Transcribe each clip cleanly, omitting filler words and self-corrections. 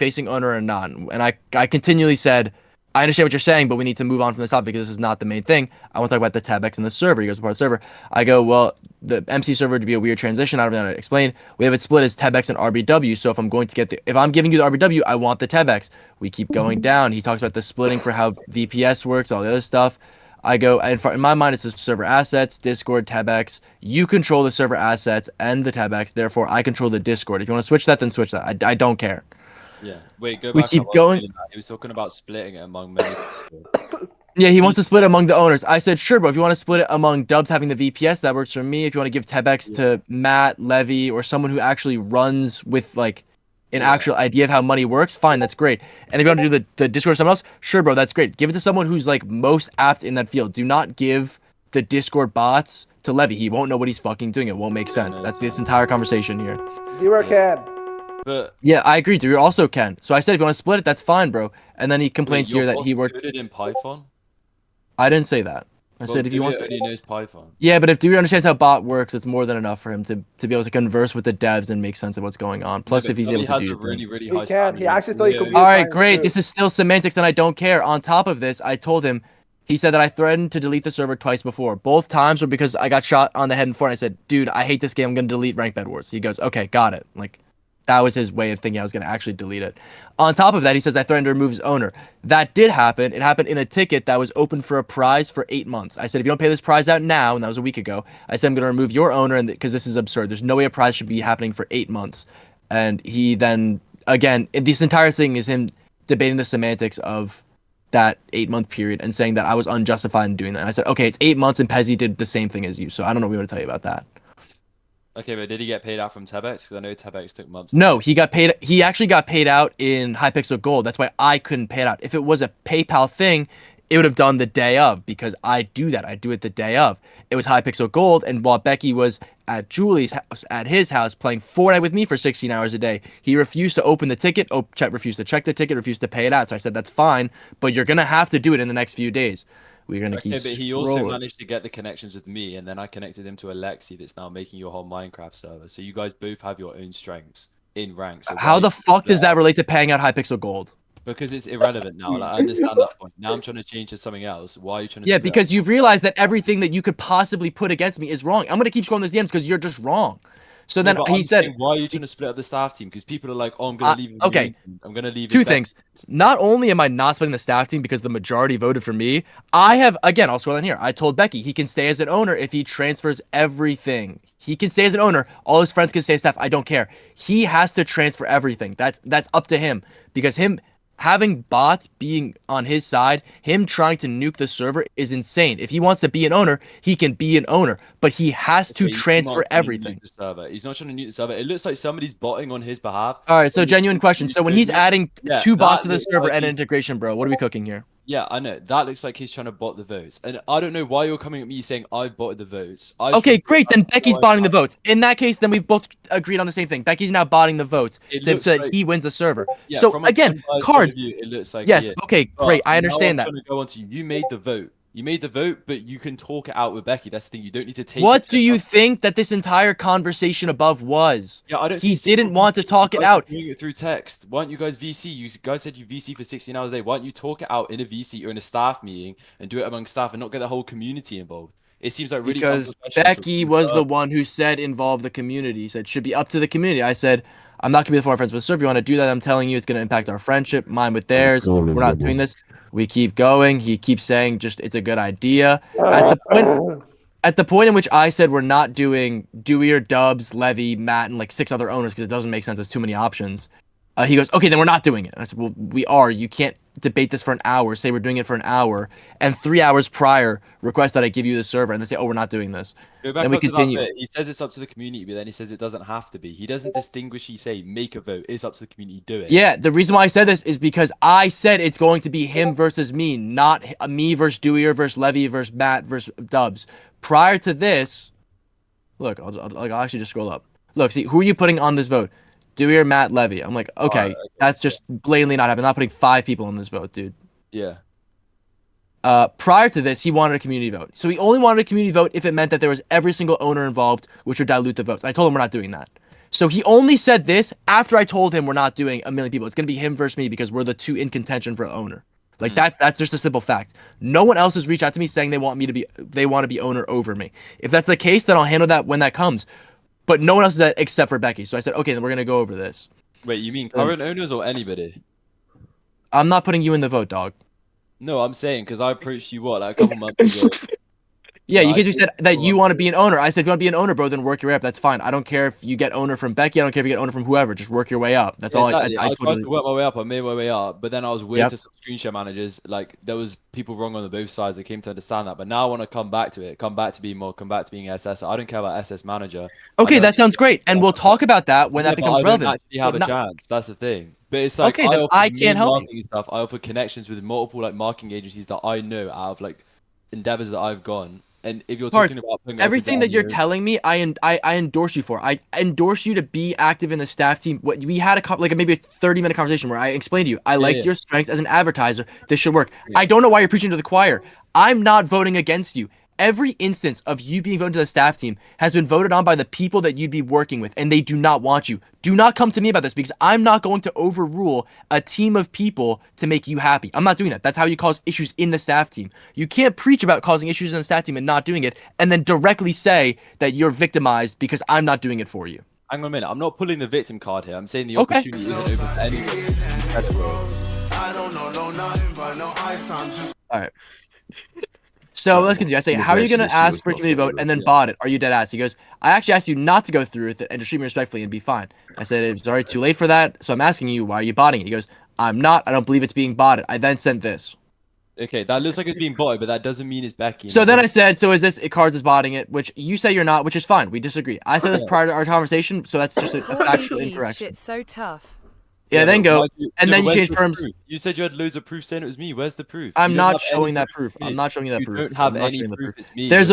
facing owner or not? And I continually said, I understand what you're saying, but we need to move on from this topic because this is not the main thing. I want to talk about the Tebex and the server. He goes, part of the server. I go, well, the MC server would be a weird transition. I don't know how to explain. We have it split as Tebex and RBW. So if I'm giving you the RBW, I want the Tebex. We keep going down. He talks about the splitting for how VPS works, all the other stuff. I go, in my mind, it's the server assets, Discord, Tebex. You control the server assets and the Tebex. Therefore, I control the Discord. If you want to switch that, then switch that. I don't care. Yeah. Wait, go We back keep up. going. He was talking about splitting it among many people. Yeah, he wants to split it among the owners. I said, sure, but if you want to split it among Dubs having the VPS, that works for me. If you want to give Tebex to Matt, Levy, or someone who actually runs with like an actual idea of how money works, fine, that's great. And if you want to do the Discord to someone else, sure, bro, that's great. Give it to someone who's like most apt in that field. Do not give the Discord bots to Levy. He won't know what he's fucking doing. It won't make sense. That's this entire conversation here. Zero can. But yeah, I agree. You also can. So I said, if you want to split it, that's fine, bro. And then he complains here that he worked. Coded in Python. I didn't say that. I said if he wants. He knows Python. Yeah, but if Dewey understands how bot works, it's more than enough for him to be able to converse with the devs and make sense of what's going on. Plus, if he's able to do really, really he high can. He actually studied computer all right, science, great. too. This is still semantics, and I don't care. On top of this, I told him. He said that I threatened to delete the server twice before. Both times were because I got shot on the head in Fortnite. I said, dude, I hate this game. I'm gonna delete Ranked Bed Wars. He goes, okay, got it. Like. That was his way of thinking I was going to actually delete it. On top of that, he says I threatened to remove his owner. That did happen. It happened in a ticket that was open for a prize for 8 months. I said, if you don't pay this prize out now, and that was a week ago, I said I'm going to remove your owner and because this is absurd. There's no way a prize should be happening for 8 months. And he then, again, this entire thing is him debating the semantics of that 8-month period and saying that I was unjustified in doing that. And I said, okay, it's 8 months and Pezzy did the same thing as you. So I don't know what we want to tell you about that. Okay, but did he get paid out from Tebex? Because I know Tebex took months. No, he got paid. He actually got paid out in Hypixel Gold. That's why I couldn't pay it out. If it was a PayPal thing, it would have done the day of because I do that. I do it the day of. It was Hypixel Gold, and while Becky was at Julie's house, at his house, playing Fortnite with me for 16 hours a day, he refused to open the ticket. Refused to check the ticket. Refused to pay it out. So I said, that's fine, but you're gonna have to do it in the next few days. We're gonna keep. But he also managed to get the connections with me, and then I connected him to Alexi, that's now making your whole Minecraft server. So you guys both have your own strengths in ranks. So how the fuck does that relate to paying out Hypixel Gold? Because it's irrelevant now. Like, I understand that point. Now I'm trying to change to something else. Why are you trying to? Yeah, because you've realized that everything that you could possibly put against me is wrong. I'm gonna keep scrolling those DMs because you're just wrong. So then he said, "Why are you trying to split up the staff team?" Because people are like, "Oh, I'm gonna leave." Okay, I'm gonna leave. Two things. Not only am I not splitting the staff team because the majority voted for me, I have again. I'll scroll in here. I told Becky he can stay as an owner if he transfers everything. He can stay as an owner. All his friends can stay as staff. I don't care. He has to transfer everything. That's up to him because him having bots being on his side, him trying to nuke the server is insane. If he wants to be an owner, he can be an owner, but he has to transfer everything. He's not trying to nuke the server. It looks like somebody's botting on his behalf. All right, so genuine question. So when he's adding 2 bots to the server and integration, bro, what are we cooking here? Yeah, I know. That looks like he's trying to bot the votes. And I don't know why you're coming at me saying I've botted the votes. Okay, great. Then Becky's botting the votes. In that case, then we've both agreed on the same thing. Becky's now botting the votes so that he wins the server. Yeah, so again, cards. It looks like yes. Okay, great. I understand that. Go on to you. You made the vote. You made the vote, but you can talk it out with Becky. That's the thing. You don't need to take. What do you think that this entire conversation above was? Yeah, I don't. He didn't want to talk it out. Doing it through text. Why don't you guys VC? You guys said you VC for 16 hours a day. Why don't you talk it out in a VC or in a staff meeting and do it among staff and not get the whole community involved? It seems like really because Becky was the one who said involve the community. He said should be up to the community. I said I'm not gonna be the former friends with the server. You want to do that? I'm telling you, it's gonna impact our friendship, mine with theirs. We're not doing this. We keep going. He keeps saying just it's a good idea. At the point in which I said we're not doing Dewey or Dubs, Levy, Matt, and like 6 other owners because it doesn't make sense. There's too many options. He goes, okay, then we're not doing it. And I said, well, we are. You can't debate this for an hour. Say we're doing it for an hour, and 3 hours prior request that I give you the server, and they say, oh, we're not doing this. Then we continue. He says it's up to the community, but then he says it doesn't have to be. He doesn't distinguish. He say make a vote. It's up to the community. Do it. Yeah, the reason why I said this is because I said it's going to be him versus me, not me versus Dewey or versus Levy versus Matt versus Dubs. Prior to this, look, I'll actually just scroll up. Look, see, who are you putting on this vote? Dewey or Matt, Levy? I'm like, okay, that's just blatantly not happening. I'm not putting 5 people on this vote, dude. Yeah. Prior to this, he wanted a community vote. So he only wanted a community vote if it meant that there was every single owner involved, which would dilute the votes. And I told him we're not doing that. So he only said this after I told him we're not doing a million people. It's gonna be him versus me because we're the two in contention for owner. Like that's just a simple fact. No one else has reached out to me saying they want to be owner over me. If that's the case, then I'll handle that when that comes. But no one else is that except for Becky. So I said, okay, then we're gonna go over this. Wait, you mean current owners or anybody? I'm not putting you in the vote, dog. No, I'm saying because I approached you like a couple months ago. Yeah, you Like, could just said that you want to be an owner. I said if you want to be an owner, bro, then work your way up. That's fine. I don't care if you get owner from Becky. I don't care if you get owner from whoever. Just work your way up. That's all. Exactly. I I tried to work my way up. I made my way up, but then I was weird Yep. to some screen share managers. Like there was people wrong on the both sides. I came to understand that, but now I want to come back to it. Come back to being more. Come back to being SS. I don't care about SS manager. Okay, that sounds great, and we'll talk about that when Yeah, that but becomes I relevant. don't actually have But a chance. That's the thing. But it's like Okay, then offer I me can't help you. marketing stuff. I offer connections with multiple like marketing agencies that I know out of like endeavors that I've gone. And if you're Parts, talking about putting everything that you're telling telling me, I endorse you for. I endorse you to be active in the staff team. What we had maybe a 30-minute conversation where I explained to you I liked your strengths as an advertiser. This should work. I don't know why you're preaching to the choir. I'm not voting against you. Every instance of you being voted to the staff team has been voted on by the people that you'd be working with, and they do not want you. Do not come to me about this because I'm not going to overrule a team of people to make you happy. I'm not doing that. That's how you cause issues in the staff team. You can't preach about causing issues in the staff team and not doing it, and then directly say that you're victimized because I'm not doing it for you. Hang on a minute. I'm not pulling the victim card here. I'm saying the Okay. opportunity isn't open for anyone. All right. So let's continue. I say, how are you going to ask for a community vote and then bot it? Are you dead ass? He goes, I actually asked you not to go through with it and to treat me respectfully and be fine. I said, it's already too late for that. So I'm asking you, why are you botting it? He goes, I'm not. I don't believe it's being botted. I then sent this. Okay, that looks like it's being botted, but that doesn't mean it's Becky. So then I said, so is this Cards is botting it? Which you say you're not, which is fine. We disagree. I said this prior to our conversation, so that's just a factual incorrection. Shit's so tough. Yeah, then go, and then you where's change the terms. proof? You said you had loads of proof saying it was me. Where's the proof? I'm You don't not have showing any that proof. I'm not showing you that You proof. don't have I'm not any showing the proof. It's me. There's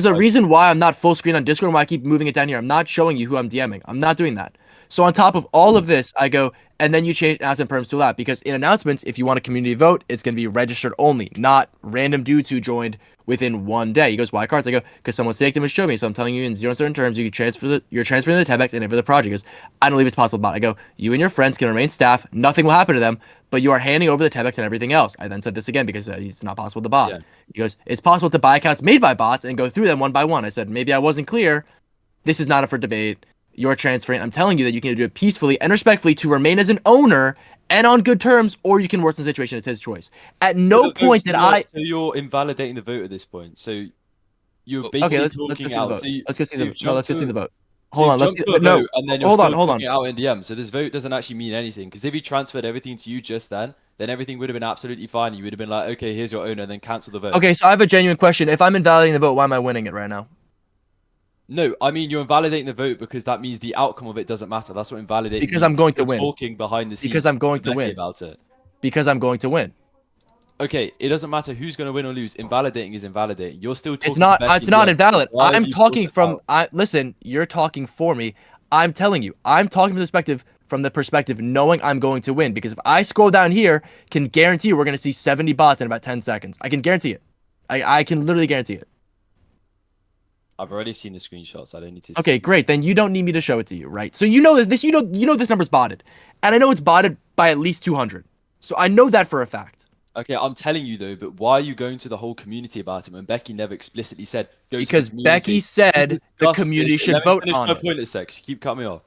a reason why I'm not full screen on Discord and why I keep moving it down here. I'm not showing you who I'm DMing. I'm not doing that. So on top of all of this, I go, and then you change announcement perms to that because in announcements, if you want a community vote, it's going to be registered only, not random dudes who joined within one day. He goes, why cards? I go, because someone staked them and showed me. So I'm telling you in zero uncertain terms, you're transferring the Tebex and for the project. He goes, I don't believe it's possible bot. I go, you and your friends can remain staff. Nothing will happen to them, but you are handing over the Tebex and everything else. I then said this again because it's not possible to bot. Yeah. He goes, it's possible to buy accounts made by bots and go through them one by one. I said, maybe I wasn't clear. This is not up for debate. You're transferring. I'm telling you that you can do it peacefully and respectfully to remain as an owner and on good terms, or you can worsen the situation. It's his choice. At no point did I. So you're invalidating the vote at this point. So you're basically Okay, let's talking go see out. the vote. So you, Let's go see the vote. you've No, let's go jumped see the to- vote. so Hold you've on. Let's jumped get to a no. vote, and then you're Hold on. still Hold on. talking out in DM. So this vote doesn't actually mean anything because if he transferred everything to you just then everything would have been absolutely fine. You would have been like, okay, here's your owner, and then cancel the vote. Okay, so I have a genuine question. If I'm invalidating the vote, why am I winning it right now? No, I mean you're invalidating the vote because that means the outcome of it doesn't matter. That's what invalidating Because means. I'm going to You're win. Talking behind the scenes. Because I'm going to Becky win. about it. Because I'm going to win. Okay, it doesn't matter who's going to win or lose. Invalidating is invalidating. You're still talking. It's not. To Becky It's not DM. invalid. Why have I'm you talking forced it from. out? Listen, you're talking for me. I'm telling you. I'm talking from the perspective knowing I'm going to win. Because if I scroll down here, can guarantee we're going to see 70 bots in about 10 seconds. I can guarantee it. I can literally guarantee it. I've already seen the screenshots. I don't need to. Okay, great. Then you don't need me to show it to you, right? So you know that this. You know this number's botted, and I know it's botted by at least 200. So I know that for a fact. Okay, I'm telling you though, but why are you going to the whole community about it when Becky never explicitly said go to the Because community? Becky said the Discuss community this. should Let me vote finish on my it. point a sec. You keep cutting me off.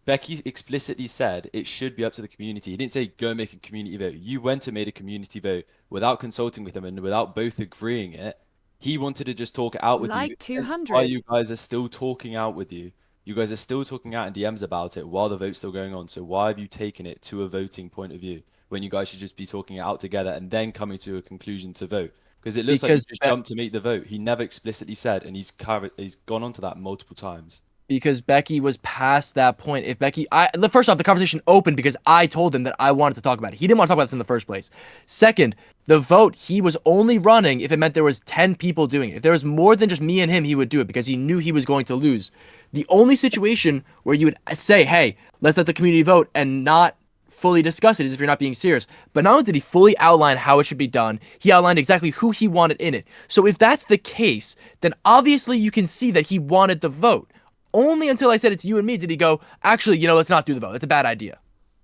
Becky explicitly said it should be up to the community. He didn't say go make a community vote. You went and made a community vote without consulting with them and without both agreeing it. He wanted to just talk it out with you. Like Hence 200. why you guys are still talking out with you. You guys are still talking out in DMs about it while the vote's still going on. So why have you taken it to a voting point of view when you guys should just be talking it out together and then coming to a conclusion to vote? Because it looks like Because he just jumped to make the vote. He never explicitly said, and he's gone on to that multiple times. Because Becky was past that point. If Becky, first off, the conversation opened because I told him that I wanted to talk about it. He didn't want to talk about this in the first place. Second, the vote, he was only running if it meant there was 10 people doing it. If there was more than just me and him, he would do it because he knew he was going to lose. The only situation where you would say, hey, let's let the community vote and not fully discuss it is if you're not being serious. But not only did he fully outline how it should be done, he outlined exactly who he wanted in it. So if that's the case, then obviously you can see that he wanted the vote. Only until I said it's you and me did he go, actually, let's not do the vote. It's a bad idea.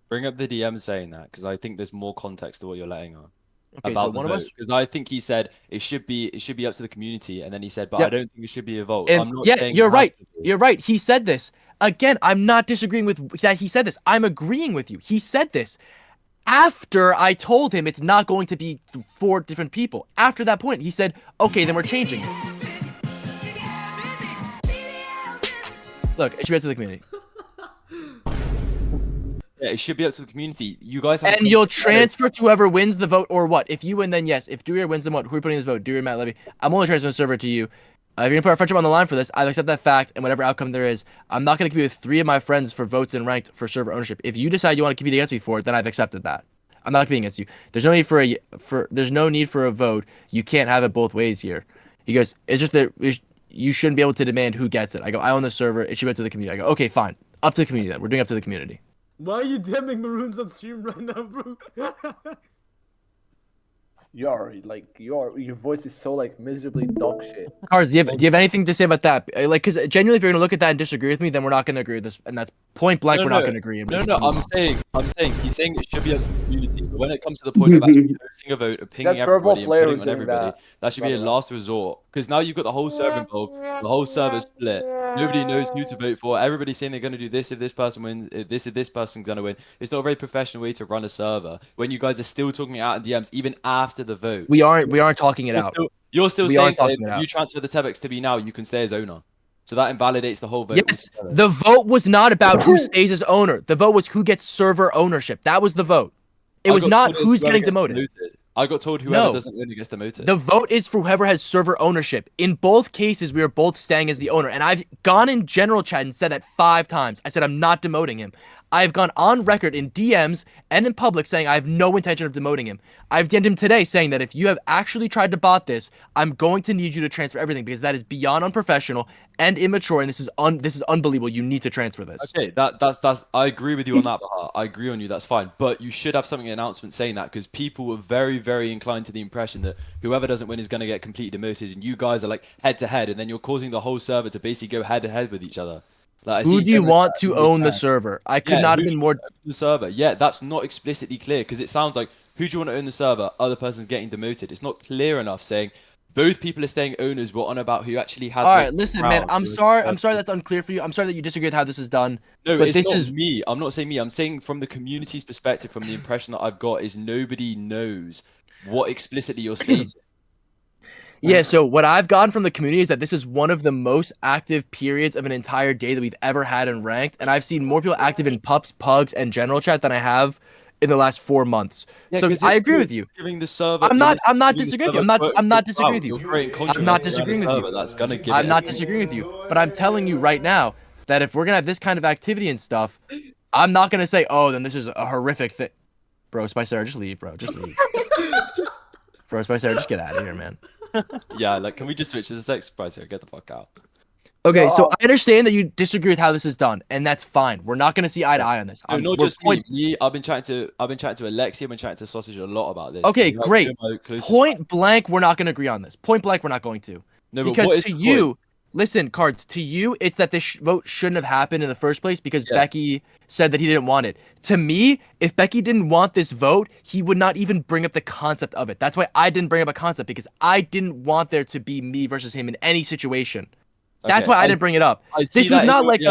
Bring up the DM saying that because I think there's more context to what you're letting on Okay, so about the one of vote. us. Because I think he said it should be up to the community, and then he said, but I Yep. don't think it should be a vote. And I'm not yeah, saying you're it has right. to be. You're right. He said this. Again, I'm not disagreeing with that he said this. I'm agreeing with you. He said this after I told him it's not going to be 4 different people. After that point, he said, okay, then we're changing it. Look, it should be up to the community. Yeah, it should be up to the community. You guys have And you'll transfer to whoever wins the vote, or what? If you win, then yes. If Dewey wins, then what? Who are we putting in this vote? Dewey, Matt Levy. I'm only transferring the server to you. If you're gonna put our friendship on the line for this, I accept that fact, and whatever outcome there is, I'm not gonna compete with 3 of my friends for votes and ranked for server ownership. If you decide you want to compete against me for it, then I've accepted that. I'm not competing against you. There's no need for a vote. You can't have it both ways here. He goes, it's just that you shouldn't be able to demand who gets it. I go, I own the server. It should be up to the community. I go, okay, fine, up to the community then. We're doing up to the community. Why are you DMing Maroons on stream right now, bro? Your voice is so like miserably dog shit. Cars, do you have anything to say about that? Like, because genuinely, if you're gonna look at that and disagree with me, then we're not gonna agree with this, and that's point blank. We're not gonna agree. No, I'm saying he's saying it should be up to the community, but when it comes to the point of actually hosting a vote, pinging everybody and putting on everybody, that should be a last resort. Because now you've got the whole server involved, the whole server split. Nobody knows who to vote for. Everybody's saying they're gonna do this if this person wins. If this person's gonna win. It's not a very professional way to run a server when you guys are still talking it out in DMs even after the vote. We aren't talking it out. You're still We saying aren't talking if it out. you transfer the Tebex to me now, you can stay as owner. So that invalidates the whole vote. Yes, the vote was not about who stays as owner. The vote was who gets server ownership. That was the vote. It was not who's getting demoted. I got told whoever doesn't win gets demoted. The vote is for whoever has server ownership. In both cases, we are both staying as the owner. And I've gone in general chat and said that 5 times. I said I'm not demoting him. I've gone on record in DMs and in public saying I have no intention of demoting him. I've DM'd him today saying that if you have actually tried to bot this, I'm going to need you to transfer everything because that is beyond unprofessional and immature, and this is unbelievable. You need to transfer this. Okay, that's I agree with you on that part. I agree on you. That's fine, but you should have something in an announcement saying that because people were very, very inclined to the impression that whoever doesn't win is going to get completely demoted, and you guys are like head to head, and then you're causing the whole server to basically go head to head with each other. Like, Who do you want to own the server? I could not have been more. The server. Yeah, that's not explicitly clear because it sounds like who do you want to own the server? Other person's getting demoted. It's not clear enough saying both people are staying owners. We're on about who actually has. All right, listen, man. I'm sorry that's unclear for you. I'm sorry that you disagree with how this is done. No, but it's this not is me. I'm not saying me. I'm saying from the community's perspective, from the impression that I've got is nobody knows what explicitly you're stating. Yeah, so what I've gotten from the community is that this is one of the most active periods of an entire day that we've ever had in ranked, and I've seen more people active in pups, pugs, and general chat than I have in the last 4 months. Yeah, so I agree with you. Giving the server, I'm not disagreeing with you. I'm not disagreeing with you. I'm not disagreeing with you. That's gonna give I'm not disagreeing with you. But I'm telling you right now that if we're gonna have this kind of activity and stuff, I'm not gonna say, oh, then this is a horrific thing. Bro, Spicer, just leave, bro. Just leave. Bro, Spicer, just get out of here, man. Yeah, like, can we just switch to the sex price here? Get the fuck out. Okay, so I understand that you disagree with how this is done, and that's fine. We're not gonna see eye to eye on this. No, not just me. I've been chatting to Alexi. I've been chatting to Sausage a lot about this. Okay, great. Point blank, we're not gonna agree on this. Point blank, we're not going to. No, because to you, listen, Cards, to you, it's that this vote shouldn't have happened in the first place because Becky said that he didn't want it. To me, if Becky didn't want this vote, he would not even bring up the concept of it. That's why I didn't bring up a concept, because I didn't want there to be me versus him in any situation. That's why I didn't bring it up. This was not like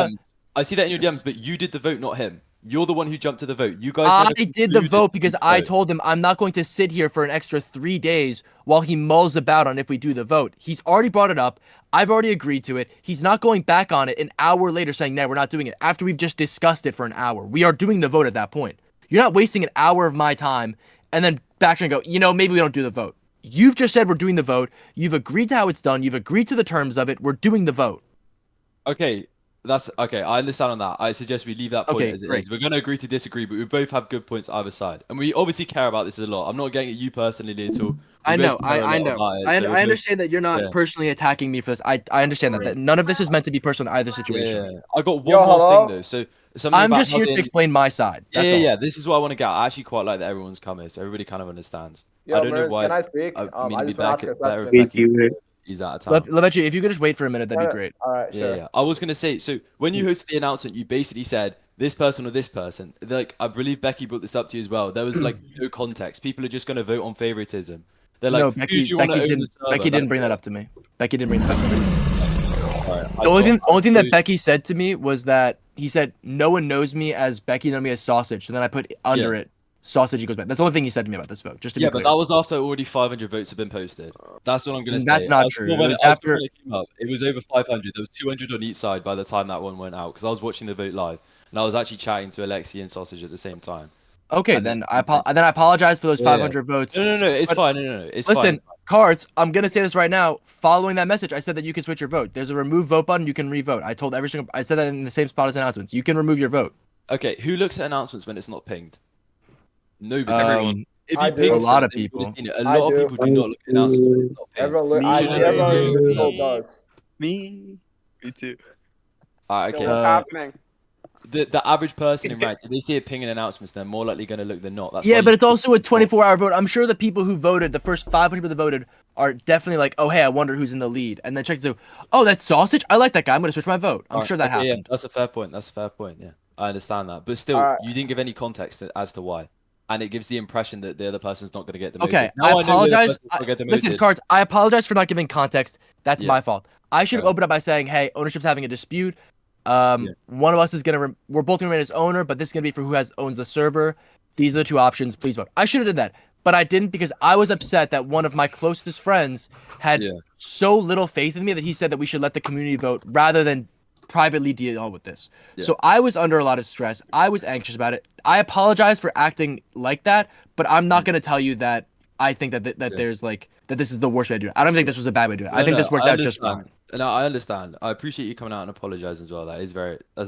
I see that in your DMs, but you did the vote, not him. You're the one who jumped to the vote. You guys. I did the vote because I told him I'm not going to sit here for an extra 3 days while he mulls about on if we do the vote. He's already brought it up. I've already agreed to it. He's not going back on it an hour later saying, nah, we're not doing it. After we've just discussed it for an hour. We are doing the vote at that point. You're not wasting an hour of my time and then back and go, maybe we don't do the vote. You've just said we're doing the vote. You've agreed to how it's done. You've agreed to the terms of it. We're doing the vote. Okay. That's okay. I understand on that. I suggest we leave that point as it is. We're going to agree to disagree, but we both have good points either side, and we obviously care about this a lot. I'm not getting at you personally at all. I know. I understand that you're not personally attacking me for this. I understand that none of this is meant to be personal in either situation. Yeah. I got one more thing though. So I'm just here to explain my side. That's all. Yeah. This is what I want to get. I actually quite like that everyone's come here, so everybody kind of understands. Yo, I don't know why. Can I speak? I mean, I just want to ask a question. he's out of town. Levechi, if you could just wait for a minute, that'd be great. All right, sure. Yeah. I was gonna say, so when you hosted the announcement, you basically said this person or this person. Like, I believe Becky brought this up to you as well. There was like no context. People are just gonna vote on favoritism. They're like, No, who do you want to own the server? Becky didn't bring that up to me. Becky didn't bring that up to me. Alright, The only thing that Becky said to me was that he said no one knows me as Becky, knows me as Sausage. And then I put under it Sausage equals back. That's the only thing he said to me about this vote. Just to be clear. but that was after already 500 votes have been posted. That's what I'm gonna say. That's not true. It was after it came up. It was over 500. There was 200 on each side by the time that one went out because I was watching the vote live and I was actually chatting to Alexi and Sausage at the same time. Okay, then I apologize for those 500 votes. No, it's fine. No, it's fine. Listen, Cards, I'm gonna say this right now. Following that message, I said that you can switch your vote. There's a remove vote button. You can re-vote. I said that in the same spot as announcements. You can remove your vote. Okay, who looks at announcements when it's not pinged? Nobody. Everyone. If I you do. ping A lot of it, you would've people. seen it. A lot of people do not look at announcements when it's not pinged. Everyone does. Me too. Alright, okay. What's happening? The average person in rank, if they see a ping in announcements, they're more likely going to look than not. That's Yeah, why but you- it's also a 24-hour vote. I'm sure the people who voted, the first 500 people that voted, are definitely like, oh, hey, I wonder who's in the lead. And then check to, oh, that's Sausage? I like that guy. I'm going to switch my vote. I'm Alright, sure that okay, happened. Yeah, that's a fair point. Yeah, I understand that. But still, Alright. you didn't give any context as to why. And it gives the impression that the other person's not going to get the Okay, Now I know the other apologize. person's not gonna get Listen, demoted. Cards, I apologize for not giving context. That's Yeah. my fault. I should have Yeah. opened up by saying, hey, ownership's having a dispute. Yeah. One of us is going to, we're both going to remain as owner, but this is going to be for who owns the server. These are the two options. Please vote. I should have did that, but I didn't because I was upset that one of my closest friends had Yeah. so little faith in me that he said that we should let the community vote rather than privately deal with this. Yeah. So I was under a lot of stress. I was anxious about it. I apologize for acting like that, but I'm not going to tell you that I think that there's like that this is the worst way to do it. I don't think this was a bad way to do it. I think this worked out just fine. No, I understand. I appreciate you coming out and apologizing as well. That's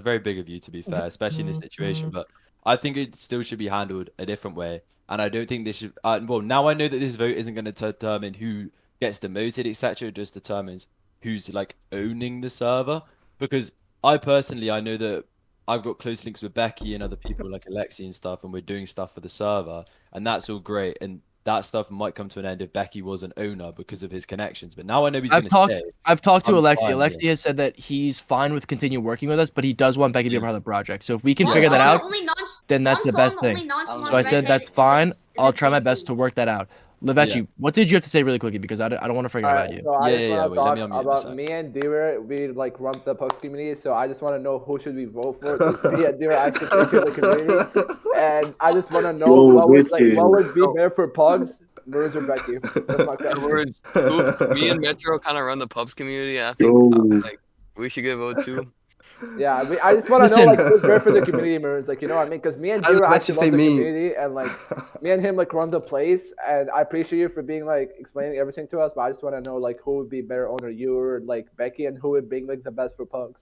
very big of you, to be fair, especially in this situation. But I think it still should be handled a different way. And I don't think this should. Well, now I know that this vote isn't going to determine who gets demoted, etc. It just determines who's like owning the server. Because I know that I've got close links with Becky and other people like Alexi and stuff, and we're doing stuff for the server, and that's all great. And that stuff might come to an end if Becky was an owner because of his connections. But now I know he's going to stay. I've talked to I'm Alexi. fine, Alexi has said that he's fine with continue working with us, but he does want Becky to be a part of the project. So if we can One figure that song, out, only non- then that's one the best song, thing. only non-smart So I said redhead that's in fine. this- in I'll this try my PC. best to work that out. Levechi, what did you have to say really quickly? Because I don't want to forget about you. So I just Yeah, want wait, let me to unmute talk this about up. me and Deer. We like run the Pugs community, so I just want to know who should we vote for. Me and Deer actually think in the community, and I just want to know what would be better for Pugs, Maroons or Becky. That's my question. Me and Metro kind of run the pubs community. And I think like we should give a vote too. Yeah, I just want to know Listen. like who's better for the community, Maroons. Like, you know what I mean? Because me and I was Deer about actually to run say the me. community, and like me and him like run the place. And I appreciate you for being like explaining everything to us, but I just want to know like who would be better owner, you or like Becky, and who would be like the best for Pugs.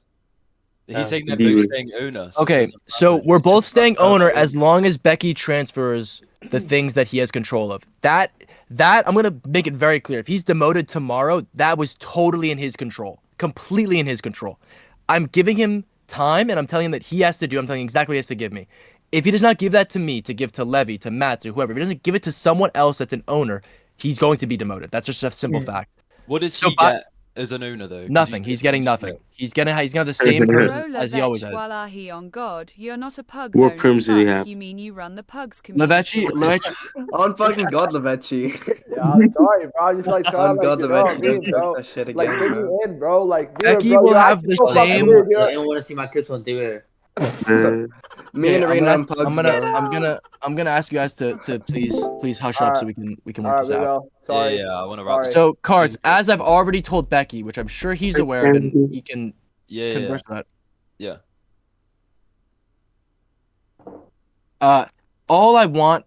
He's saying they're Deal. both staying owner. So it Okay, doesn't so matter. we're It's both just staying about owner server. as long as Becky transfers the things that he has control of. That I'm gonna make it very clear. If he's demoted tomorrow, that was totally in his control, completely in his control. I'm giving him time, and I'm telling him that he has to do. I'm telling him exactly what he has to give me. If he does not give that to me, to give to Levy, to Matt, to whoever, if he doesn't give it to someone else that's an owner, he's going to be demoted. That's just a simple fact. What does So he by- get as an owner though? 'Cause Nothing. said He's getting supposed to nothing. He's gonna have the same Bro, perms as he always had. Wallahi on God, you're not a pug What zone. perms did he Fuck, have? You mean you run the pugs community? Levechi, On fucking God, Levechi. Yeah, I'm sorry, bro. I'm just like trying On to God, like, you know what I Levechi. mean, Don't bro. talk that shit Like, again, bring bro. me in, bro. Like, Deer, Becky bro, will you're have actually the so fucking same- weird, Deer. I don't want to see my clips on Twitter. Me and Okay, Arena on Pugs, I'm gonna ask you guys to please hush up so we can work All right, this we out. will. Sorry. Yeah, I want to wrap. Sorry. So, Cards, as I've already told Becky, which I'm sure he's aware of, and he can Yeah, converse about. yeah. All I want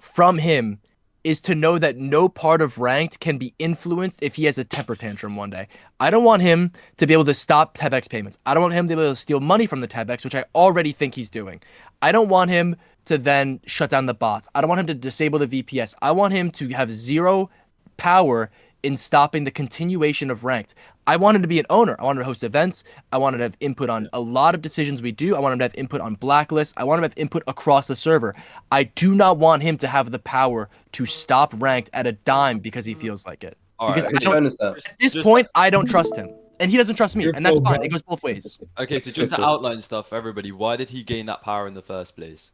from him is to know that no part of ranked can be influenced if he has a temper tantrum one day. I don't want him to be able to stop Tebex payments. I don't want him to be able to steal money from the Tebex, which I already think he's doing. I don't want him to then shut down the bots. I don't want him to disable the VPS. I want him to have zero power in stopping the continuation of ranked. I want him to be an owner. I want him to host events. I want him to have input on a lot of decisions we do. I want him to have input on Blacklist. I want him to have input across the server. I do not want him to have the power to stop ranked at a dime because he feels like it. All Because right. I To don't, be honest, at this point, I don't trust him, and he doesn't trust me, You're and that's so fine. bad. It goes both ways. Okay, so just to outline stuff for everybody, why did he gain that power in the first place?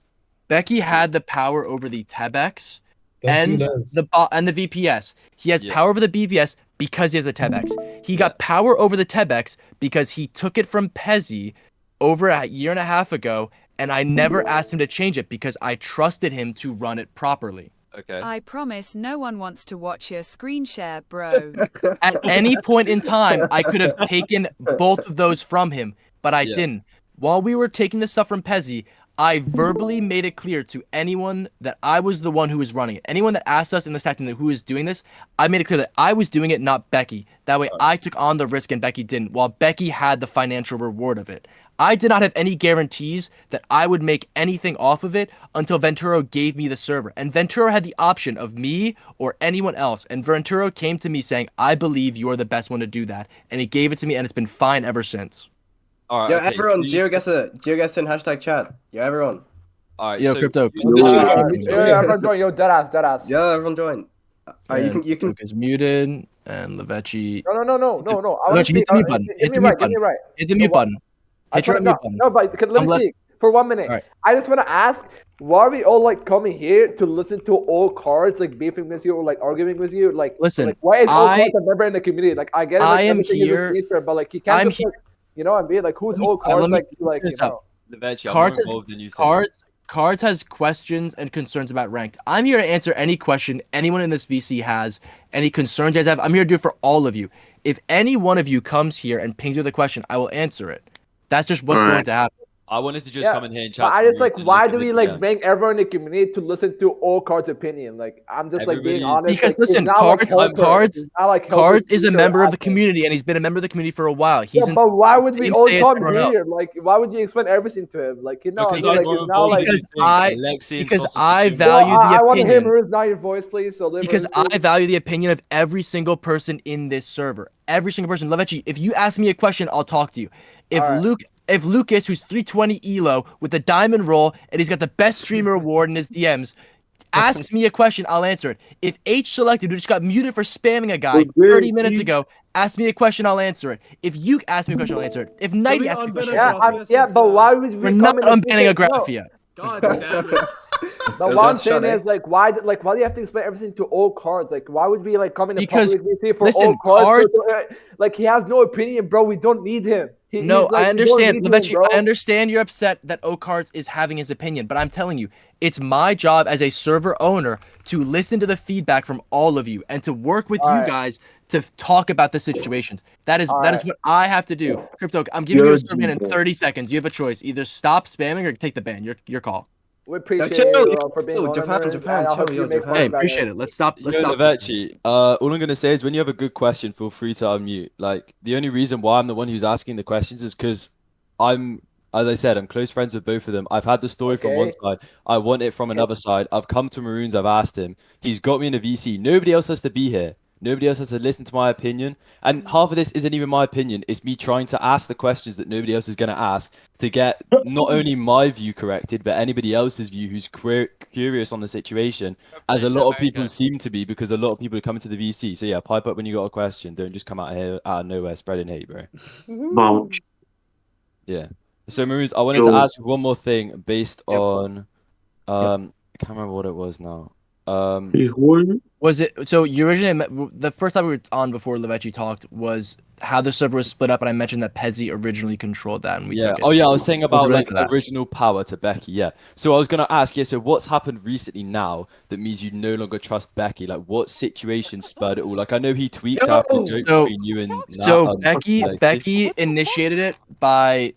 Becky had the power over the Tebex Yes, he and does. the VPS. He has Yeah. power over the BPS because he has a Tebex. He got power over the Tebex because he took it from Pezzy over a year and a half ago, and I never asked him to change it because I trusted him to run it properly. Okay. I promise no one wants to watch your screen share, bro. At any point in time, I could have taken both of those from him, but I Yeah. didn't. While we were taking the stuff from Pezzy, I verbally made it clear to anyone that I was the one who was running it. Anyone that asked us in the stack team who was doing this, I made it clear that I was doing it, not Becky. That way I took on the risk and Becky didn't, while Becky had the financial reward of it. I did not have any guarantees that I would make anything off of it until Venturo gave me the server. And Venturo had the option of me or anyone else. And Venturo came to me saying, I believe you're the best one to do that. And he gave it to me, and it's been fine ever since. All right. Yo, okay, everyone, so you- GeoGuess in hashtag chat. Yo, everyone. All right. Yo, so Crypto. you said- Yeah, everyone join. Yo, deadass. Yo, everyone join. You can. Lucas muted, and Levechi. No. I want Levechi, to hit speak. the mute button. Give Hit me the right. mute Give me button. right. Hit the mute button. Hit your mute button. No, but let me speak for 1 minute. All right. I just want to ask, why are we all like coming here to listen to all cards, like beefing with you or like arguing with you? Like, Listen, like, why is all I- cards a member in the community? Like, I get it. Like, I am everything is a here- secret, but like, he can't I'm just like, you know what I mean? Like, who's Let me- all cards? let me Like, finish you know. up. Levechi, I'm Cards more has- involved than you think. Cards has questions and concerns about ranked. I'm here to answer any question anyone in this VC has, any concerns you guys have. I'm here to do it for all of you. If any one of you comes here and pings me with a question, I will answer it. That's just what's going to happen. I wanted to just Yeah, come in here and But chat. I to just like, Roots and why look do at we the like DMs. bring everyone in the community to listen to all cards' opinion? Like, I'm just like being Everybody's- honest. Because like, he's listen, not, like, helper. Cards- He's not, like, helper Cards is a teacher member of the admin. community, and he's been a member of the community for a while. He's Yeah, but why would we same all say as come everyone else. here? Like, why would you explain everything to him? Like, you know, Because I mean, I'm like, more it's not involved like. than you Because think. because Sausage I between- value Well, I the want to hear opinion. Maroon's not your voice, please. So Because I value the opinion of every single person in this server. Every single person. Levechi, if you ask me a question, I'll talk to you. If Lucas, who's 320 elo with a diamond roll and he's got the best streamer award in his DMs, asks me a question, I'll answer it. If H Selected, who just got muted for spamming a guy 30 minutes ago, asks me a question, I'll answer it. If you ask me a question, I'll answer it. If Nighty asks me a question, yeah, but why would we we're come not in and unbanning a think- no, Graphia. God damn it. But Is what I'm that saying Shade? is, like, why do you have to explain everything to all cards? Like, why would we like come in a Because, public VC for listen, all cards? cards- Like, he has no opinion, bro. We don't need him. No, he's, like, I we don't understand, need him, Levechi. bro. I understand you're upset that Ocards is having his opinion, but I'm telling you, it's my job as a server owner to listen to the feedback from all of you and to work with you guys to talk about the situations. That is what I have to do. Crypto, I'm giving you a server ban in 30 seconds. You have a choice: either stop spamming or take the ban. Your call. We appreciate chill, you for being chill, on Japan, Maroon, Japan, and I hope chill, you yo, make Japan. fun Hey, of that. appreciate it. Let's stop. Yo, Levechi, all I'm gonna say is when you have a good question, feel free to unmute. Like the only reason why I'm the one who's asking the questions is because as I said, I'm close friends with both of them. I've had the story from one Okay. side. I want it from another side. I've come to Maroons. I've asked him. He's got me in a VC. Nobody else has to be here. Nobody else has to listen to my opinion. And half of this isn't even my opinion. It's me trying to ask the questions that nobody else is going to ask to get not only my view corrected, but anybody else's view who's curious on the situation, as a lot of people seem to be, because a lot of people are coming to the VC. So yeah, pipe up when you got a question. Don't just come out here out of nowhere spreading hate, bro. Yeah. So Maroons, I wanted to ask one more thing based on I can't remember what it was now. Was it so? You originally the first time we were on before Levechi talked was how the server was split up, and I mentioned that Pezzy originally controlled that, and we took it. Oh yeah, I was saying about related like to that. original power to Becky. Yeah. So I was gonna ask, so what's happened recently now that means you no longer trust Becky? Like what situation spurred it all? Like I know he tweaked after the joke between you and Becky initiated it by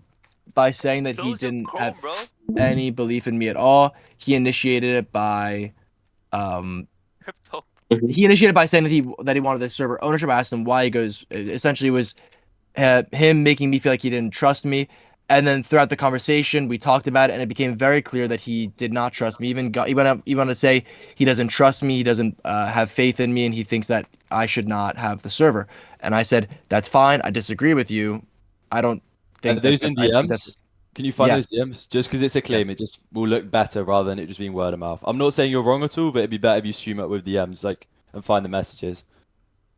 saying that he didn't have any belief in me at all. He initiated it by saying that he wanted the server ownership. I asked him why. He goes, essentially it was him making me feel like he didn't trust me. And then throughout the conversation, we talked about it, and it became very clear that he did not trust me. He went on to say he doesn't trust me, he doesn't have faith in me, and he thinks that I should not have the server. And I said, that's fine. I disagree with you. I don't think And those in DMs. Can you find Yes. those DMs? Just because it's a claim, it just will look better rather than it just being word of mouth. I'm not saying you're wrong at all, but it'd be better if you stream up with DMs, like, and find the messages.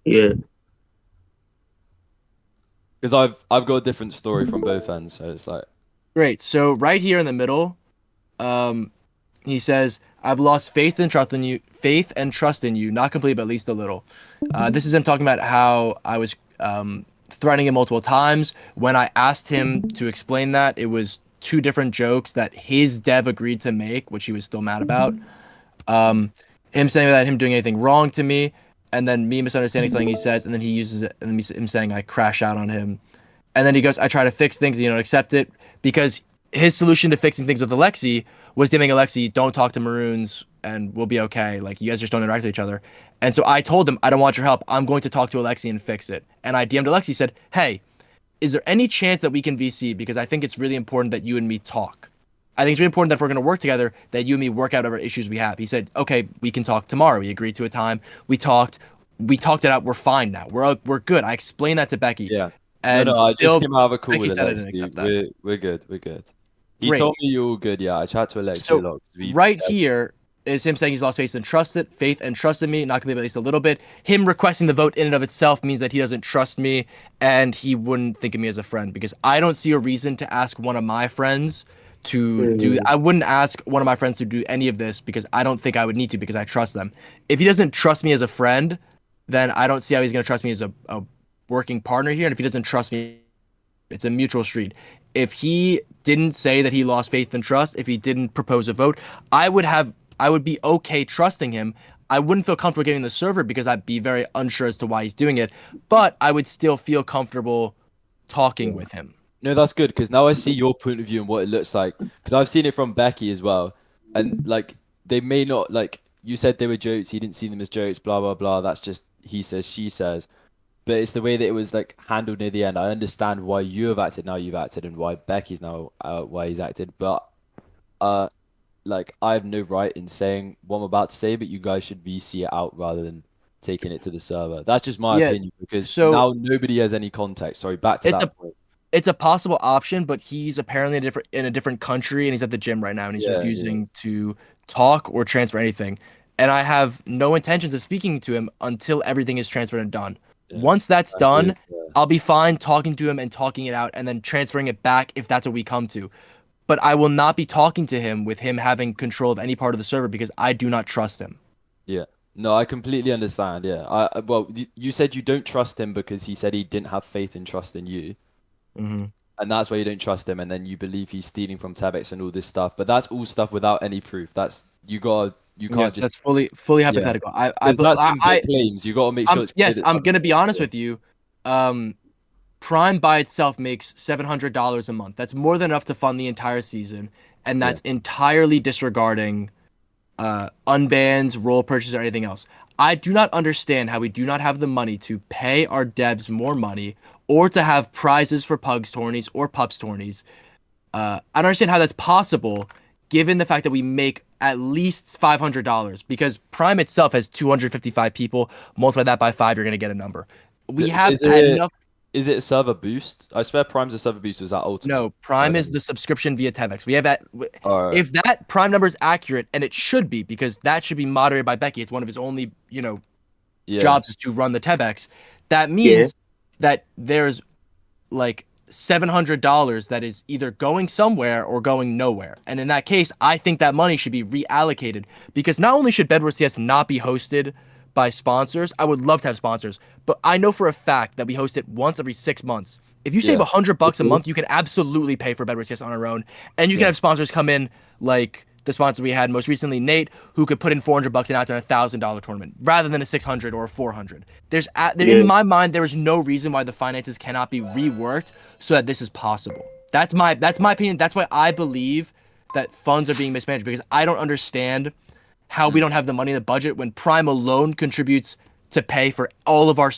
Yeah. Because I've got a different story from both ends, so it's like Great. So right here in the middle, he says, "I've lost faith and trust in you, not completely, but at least a little." This is him talking about how I was threatening him multiple times. When I asked him to explain that, it was two different jokes that his dev agreed to make, which he was still mad about. Him saying that him doing anything wrong to me, and then me misunderstanding something he says, and then he uses it, and then him saying I crash out on him. And then he goes, I try to fix things, and you don't accept it, because his solution to fixing things with Alexi was DMing Alexi, don't talk to Maroons, and we'll be okay. Like, you guys just don't interact with each other. And so I told him, I don't want your help. I'm going to talk to Alexi and fix it. And I DM'd Alexi, said, hey, is there any chance that we can VC? Because I think it's really important that you and me talk. I think it's really important that if we're going to work together, that you and me work out whatever issues we have. He said, okay, we can talk tomorrow. We agreed to a time. We talked it out. We're fine now. We're good. I explained that to Becky. yeah. And No, I still, just came out of a call Becky with said I didn't accept that. Alexi. We're good. We're good. He Great. told me you're all good. Yeah, I chat to Alexi a So lot. right here is him saying he's lost faith and trust in me, not completely, but at least a little bit. Him requesting the vote in and of itself means that he doesn't trust me and he wouldn't think of me as a friend, because I don't see a reason to ask one of my friends to do. I wouldn't ask one of my friends to do any of this because I don't think I would need to, because I trust them. If he doesn't trust me as a friend, then I don't see how he's going to trust me as a working partner here. And if he doesn't trust me, it's a mutual street. If he didn't say that he lost faith and trust, if he didn't propose a vote, I would be okay trusting him. I wouldn't feel comfortable getting the server because I'd be very unsure as to why he's doing it, but I would still feel comfortable talking with him. No, that's good, because now I see your point of view and what it looks like. Because I've seen it from Becky as well, and like they may not, like you said they were jokes. He didn't see them as jokes. Blah blah blah. That's just he says, she says. But it's the way that it was like handled near the end. I understand why you have acted now you've acted, and why Becky's now why he's acted. But like I have no right in saying what I'm about to say. But you guys should VC it out rather than taking it to the server. That's just my opinion, because now nobody has any context. Sorry, back to that point. It's a possible option, but he's apparently in a different country, and he's at the gym right now, and he's refusing to talk or transfer anything. And I have no intentions of speaking to him until everything is transferred and done. Once that's done, I'll be fine talking to him and talking it out and then transferring it back if that's what we come to. But I will not be talking to him with him having control of any part of the server, because I do not trust him. Yeah. No, I completely understand. Yeah. Well, you said you don't trust him because he said he didn't have faith and trust in you. Mm-hmm. And that's why you don't trust him, and then you believe he's stealing from Tebex and all this stuff. But that's all stuff without any proof. That's you can't just. That's fully hypothetical. Yeah. That's some good claims. You gotta make sure. I'm gonna be honest with you. Prime by itself makes $700 a month. That's more than enough to fund the entire season, and that's entirely disregarding unbans, role purchases, or anything else. I do not understand how we do not have the money to pay our devs more money, or to have prizes for Pugs tourneys or Pups tourneys. I don't understand how that's possible, given the fact that we make at least $500, because Prime itself has 255 people. Multiply that by 5, you're going to get a number. We have enough. Is it a server boost? I swear Prime's a server boost. Is that ultimate? No, Prime is the subscription via Tebex. We have that. If that Prime number is accurate, and it should be, because that should be moderated by Becky. It's one of his only, jobs is to run the Tebex. That means that there's like $700 that is either going somewhere or going nowhere. And in that case, I think that money should be reallocated, because not only should Bedwars CS not be hosted by sponsors, I would love to have sponsors, but I know for a fact that we host it once every 6 months. If you save $100 a month, you can absolutely pay for Bedwars CS on our own, and you can have sponsors come in, like the sponsor we had most recently, Nate, who could put in $400 and out on $1,000 tournament rather than a $600 or a $400. In my mind, there is no reason why the finances cannot be reworked so that this is possible. That's my opinion. That's why I believe that funds are being mismanaged, because I don't understand how we don't have the money in the budget when Prime alone contributes to pay for all of our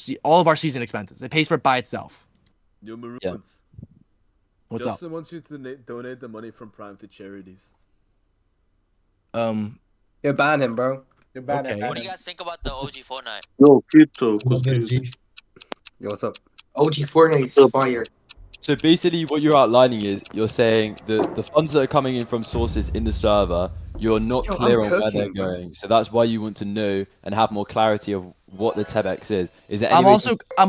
season expenses. It pays for it by itself. Yo, Maroons. Yeah. What's Justin wants you to donate the money from Prime to charities. You ban him, bro. Okay. What do you guys think about the OG Fortnite? Yo, Pizzo, Yo, what's up? OG Fortnite is fire. So basically, what you're outlining is you're saying the funds that are coming in from sources in the server you're not Yo, clear I'm on where they're cooking, bro. going. So that's why you want to know and have more clarity of what the Tebex is. Is there any I'm way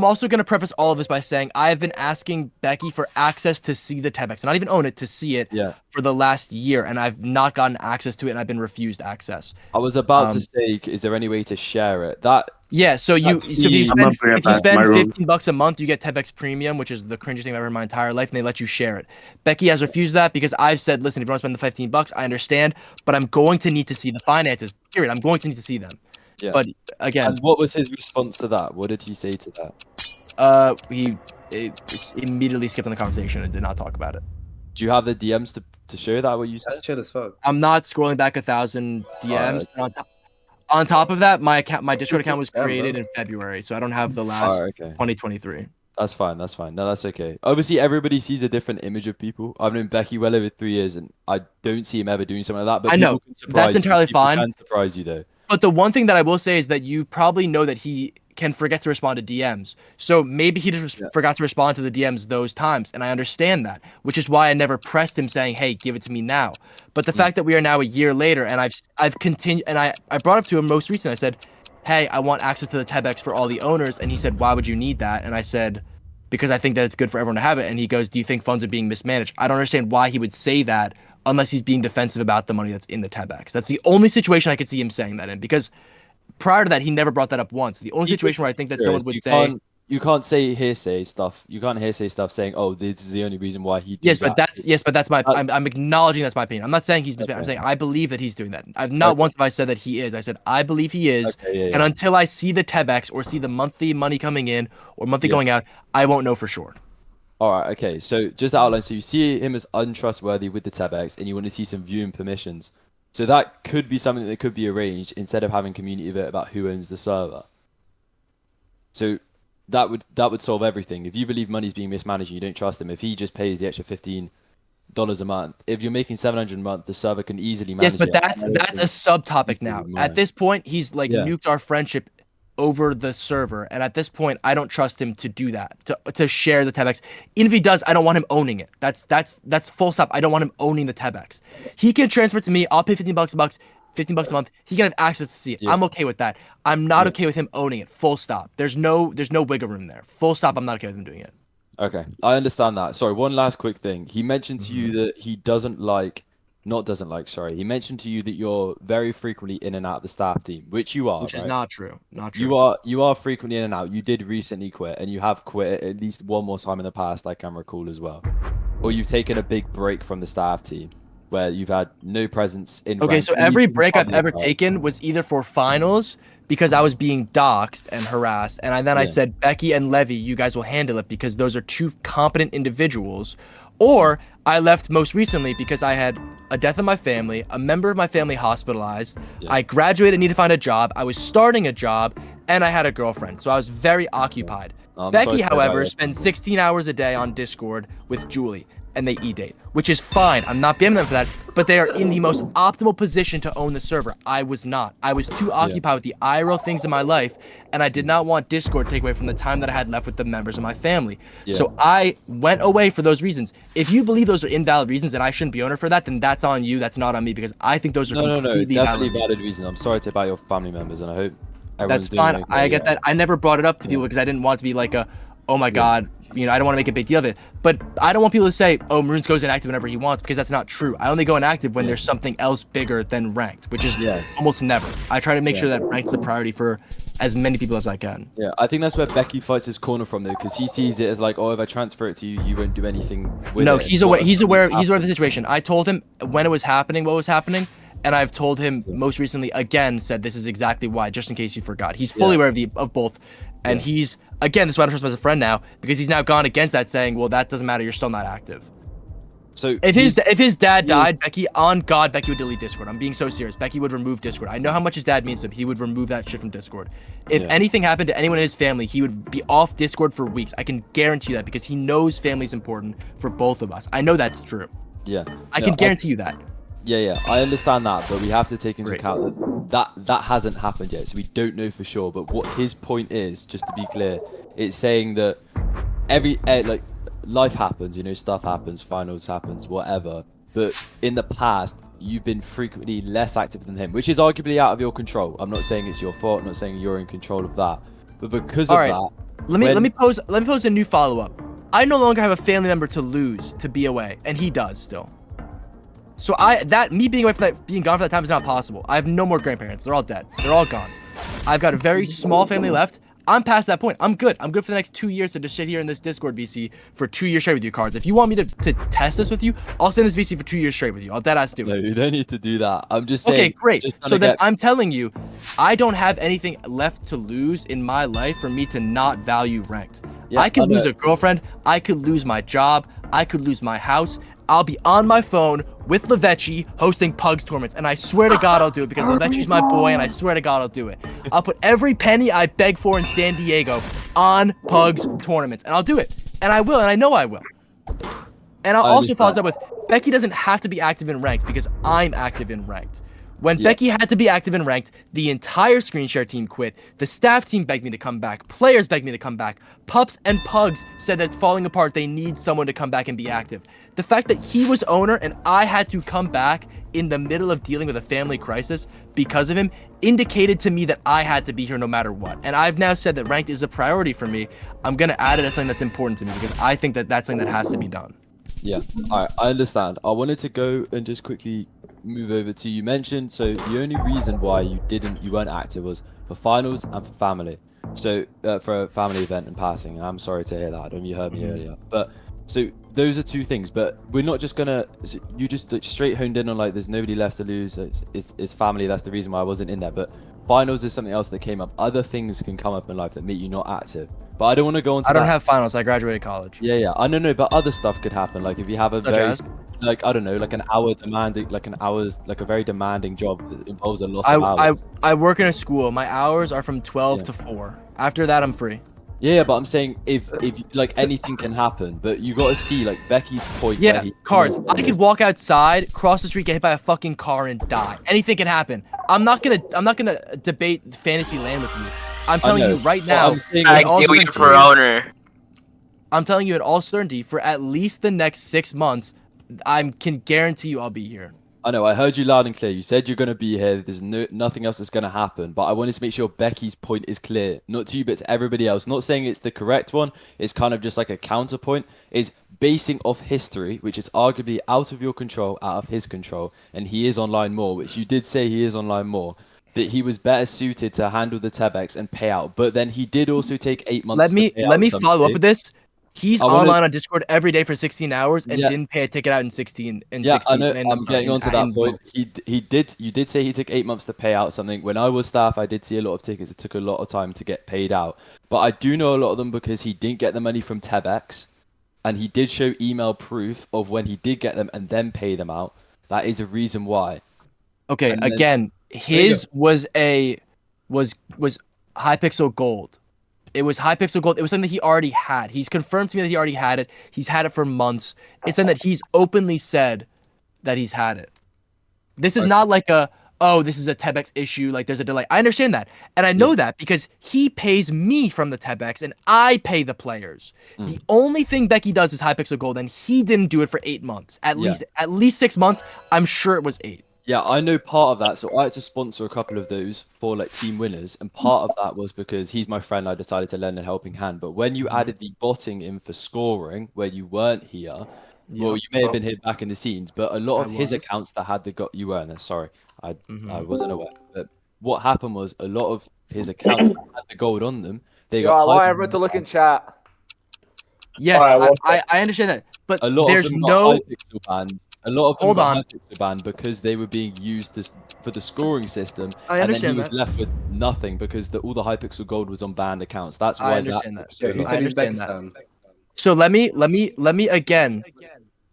also going to preface all of this by saying I've been asking Becky for access to see the Tebex, not even own it, to see it Yeah. for the last year, and I've not gotten access to it, and I've been refused access. I was about to say, is there any way to share it? Yeah, so That's if you me. spend $15 a month, you get Tebex Premium, which is the cringiest thing I've ever in my entire life, and they let you share it. Becky has refused that because I've said, listen, if you want to spend the $15, I understand, but I'm going to need to see the finances. Period. I'm going to need to see them. Yeah. But again, And what was his response to that? What did he say to that? he immediately skipped on the conversation and did not talk about it. Do you have the DMs to show that what you said? That's chill as fuck. I'm not scrolling back 1,000 DMs. On top of that, my Discord account was created in February, so I don't have the last 2023. That's fine. That's fine. No, that's okay. Obviously, everybody sees a different image of people. I've known Becky well over 3 years, and I don't see him ever doing something like that. But I know that's entirely fine. Can surprise you though. But the one thing that I will say is that you probably know that he can forget to respond to DMs. So maybe he just forgot to respond to the DMs those times, and I understand that, which is why I never pressed him saying, "Hey, give it to me now." But the fact that we are now a year later, and I've continued, and I brought up to him most recently. I said, "Hey, I want access to the Tebex for all the owners," and he said, "Why would you need that?" And I said, "Because I think that it's good for everyone to have it." And he goes, "Do you think funds are being mismanaged?" I don't understand why he would say that unless he's being defensive about the money that's in the Tebex. That's the only situation I could see him saying that in, because prior to that, he never brought that up once. The only situation where I think that someone would say... You can't say hearsay stuff. You can't hearsay stuff saying, "Oh, this is the only reason why he." Yes, but that's my. I'm acknowledging that's my opinion. I'm not saying he's mismanaged. I'm saying I believe that he's doing that. I've not once have I said that he is. I said I believe he is, and until I see the Tebex or see the monthly money coming in or monthly going out, I won't know for sure. All right. Okay. So just to outline, so you see him as untrustworthy with the Tebex, and you want to see some viewing permissions. So that could be something that could be arranged instead of having community vote about who owns the server. So that would solve everything. If you believe money's being mismanaged and you don't trust him, if he just pays the extra $15 a month, if you're making $700 a month, the server can easily manage. Yes, but that's a subtopic now. At this point, he's like nuked our friendship over the server, and at this point, I don't trust him to do that, to share the Tebex. Even if he does, I don't want him owning it. That's full stop. I don't want him owning the Tebex. He can transfer it to me. I'll pay $15 a month. He can have access to see it. I'm okay with that. I'm not okay with him owning it. Full stop. There's no wiggle room there. Full stop. I'm not okay with him doing it. Okay, I understand that. Sorry, one last quick thing. He mentioned to you that he he mentioned to you that you're very frequently in and out of the staff team, which you are. Which is not true. Not true. You are frequently in and out. You did recently quit, and you have quit at least one more time in the past, I can recall as well. Or you've taken a big break from the staff team, where you've had no presence in. Okay, so every break I've ever taken was either for finals, because I was being doxxed and harassed, and then I said, Becky and Levy, you guys will handle it because those are two competent individuals. Or I left most recently because I had a death in my family, a member of my family hospitalized, I graduated and needed to find a job, I was starting a job, and I had a girlfriend, so I was very occupied. Becky, however, spends 16 hours a day on Discord with Julie, and they e-date, which is fine. I'm not blaming them for that, but they are in the most optimal position to own the server. I was not. I was too occupied with the IRL things in my life, and I did not want Discord to take away from the time that I had left with the members of my family. So I went away for those reasons. If you believe those are invalid reasons and I shouldn't be owner for that, then that's on you. That's not on me, because I think those are completely valid reasons. I'm sorry to about your family members, and I hope everyone's that's fine. doing okay. I get that. I never brought it up to people because I didn't want it to be like a, oh my God, you know, I don't want to make a big deal of it. But I don't want people to say, oh, Maroons goes inactive whenever he wants, because that's not true. I only go inactive when there's something else bigger than ranked, which is almost never. I try to make sure that ranked is a priority for as many people as I can. Yeah, I think that's where Becky fights his corner from, though, because he sees it as like, oh, if I transfer it to you, you won't do anything with it. No, he's aware of the situation. I told him when it was happening, what was happening, and I've told him most recently again, said this is exactly why, just in case you forgot. He's fully aware of both. And he's, again, this is why I don't trust him as a friend now, because he's now gone against that, saying, well, that doesn't matter, you're still not active. So if his dad died, Becky, on God, Becky would delete Discord. I'm being so serious. Becky would remove Discord. I know how much his dad means to him. He would remove that shit from Discord. If anything happened to anyone in his family, he would be off Discord for weeks. I can guarantee you that, because he knows family's important for both of us. I know that's true. Yeah. I can guarantee you that. Yeah, I understand that, but we have to take into account that hasn't happened yet, so we don't know for sure. But what his point is, just to be clear, it's saying that life happens, you know, stuff happens, finals happens, whatever. But in the past, you've been frequently less active than him, which is arguably out of your control. I'm not saying it's your fault. I'm not saying you're in control of that. But because of that, let me pose a new follow-up. I no longer have a family member to lose to be away, and he does still. So me being gone for that time is not possible. I have no more grandparents. They're all dead. They're all gone. I've got a very small family left. I'm past that point. I'm good. I'm good for the next 2 years to just sit here in this Discord VC for 2 years straight with you, cards. If you want me to test this with you, I'll sit in this VC for 2 years straight with you. I'll deadass do it. No, you don't need to do that. I'm just saying. Okay, great. So then I'm telling you, I don't have anything left to lose in my life for me to not value ranked. Yeah, I could lose a girlfriend. I could lose my job. I could lose my house. I'll be on my phone with Lavechi hosting Pugs tournaments, and I swear to God I'll do it because Lavechi's my boy, and I swear to God I'll do it. I'll put every penny I beg for in San Diego on Pugs tournaments, and I'll do it. And I will, and I know I will. And I'll also follow up with, Becky doesn't have to be active in ranked because I'm active in ranked. When Becky had to be active in ranked, the entire screen share team quit. The staff team begged me to come back. Players begged me to come back. Pups and Pugs said that it's falling apart. They need someone to come back and be active. The fact that he was owner and I had to come back in the middle of dealing with a family crisis because of him indicated to me that I had to be here no matter what. And I've now said that ranked is a priority for me. I'm going to add it as something that's important to me because I think that that's something that has to be done. Yeah, all right, I understand. I wanted to go and just quickly move over to, you mentioned, so the only reason why you weren't active was for finals and for family. So for a family event and passing, and I'm sorry to hear that. I don't know if you heard me earlier, but so those are two things. But we're not just gonna, you just like, straight honed in on like there's nobody left to lose. It's family. That's the reason why I wasn't in there. But finals is something else that came up. Other things can come up in life that make you not active. But I don't want to go into that. I don't have finals. I graduated college. Yeah. I don't know, but other stuff could happen. Like if you have a like I don't know, like a very demanding job that involves a lot of hours. I work in a school. My hours are from 12 to 4. After that, I'm free. Yeah, but I'm saying if like anything can happen, but you got to see like Becky's point. Yeah, where he's cards. I could walk outside, cross the street, get hit by a fucking car, and die. Anything can happen. I'm not gonna debate fantasy land with you. I'm telling you right now. I'm telling you in all certainty, for at least the next 6 months, I can guarantee you I'll be here. I know, I heard you loud and clear. You said you're going to be here. There's nothing else that's going to happen. But I wanted to make sure Becky's point is clear. Not to you, but to everybody else. Not saying it's the correct one. It's kind of just like a counterpoint. Is basing off history, which is arguably out of your control, out of his control. And he is online more, which you did say he is online more. That he was better suited to handle the Tebex and pay out. But then he did also take 8 months to pay out. Let me follow up with this. He's online on Discord every day for 16 hours and didn't pay a ticket out in 16. I know. I'm getting onto that point. You did say he took 8 months to pay out something. When I was staff, I did see a lot of tickets. It took a lot of time to get paid out. But I do know a lot of them because he didn't get the money from Tebex, and he did show email proof of when he did get them and then pay them out. That is a reason why. Okay, and again, his was Hypixel Gold. It was Hypixel Gold. It was something that he already had. He's confirmed to me that he already had it. He's had it for months. It's something that he's openly said that he's had it. This is not like this is a Tebex issue, like there's a delay. I understand that. And I know that because he pays me from the Tebex and I pay the players. The only thing Becky does is Hypixel Gold, and he didn't do it for 8 months. At least 6 months. I'm sure it was 8. Yeah, I know part of that. So I had to sponsor a couple of those for like team winners. And part of that was because he's my friend. I decided to lend a helping hand. But when you added the botting in for scoring, where you weren't here, well, you may have been here back in the scenes, but a lot of his accounts that had you weren't there. Sorry, I wasn't aware. But what happened was a lot of his accounts that had the gold on them, I want everyone to look in chat. Yes, I understand that. But a lot there's of them no Hypixel banned. A lot of them got Hypixel banned because they were being used for the scoring system, and then he was left with nothing because all the Hypixel gold was on banned accounts. That's why I understand that. I understand that. So let me again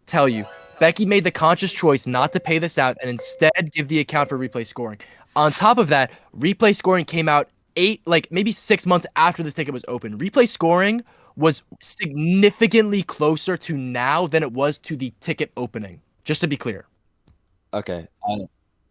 tell you, Becky made the conscious choice not to pay this out and instead give the account for replay scoring. On top of that, replay scoring came out maybe 6 months after this ticket was open. Replay scoring was significantly closer to now than it was to the ticket opening. Just to be clear. Okay,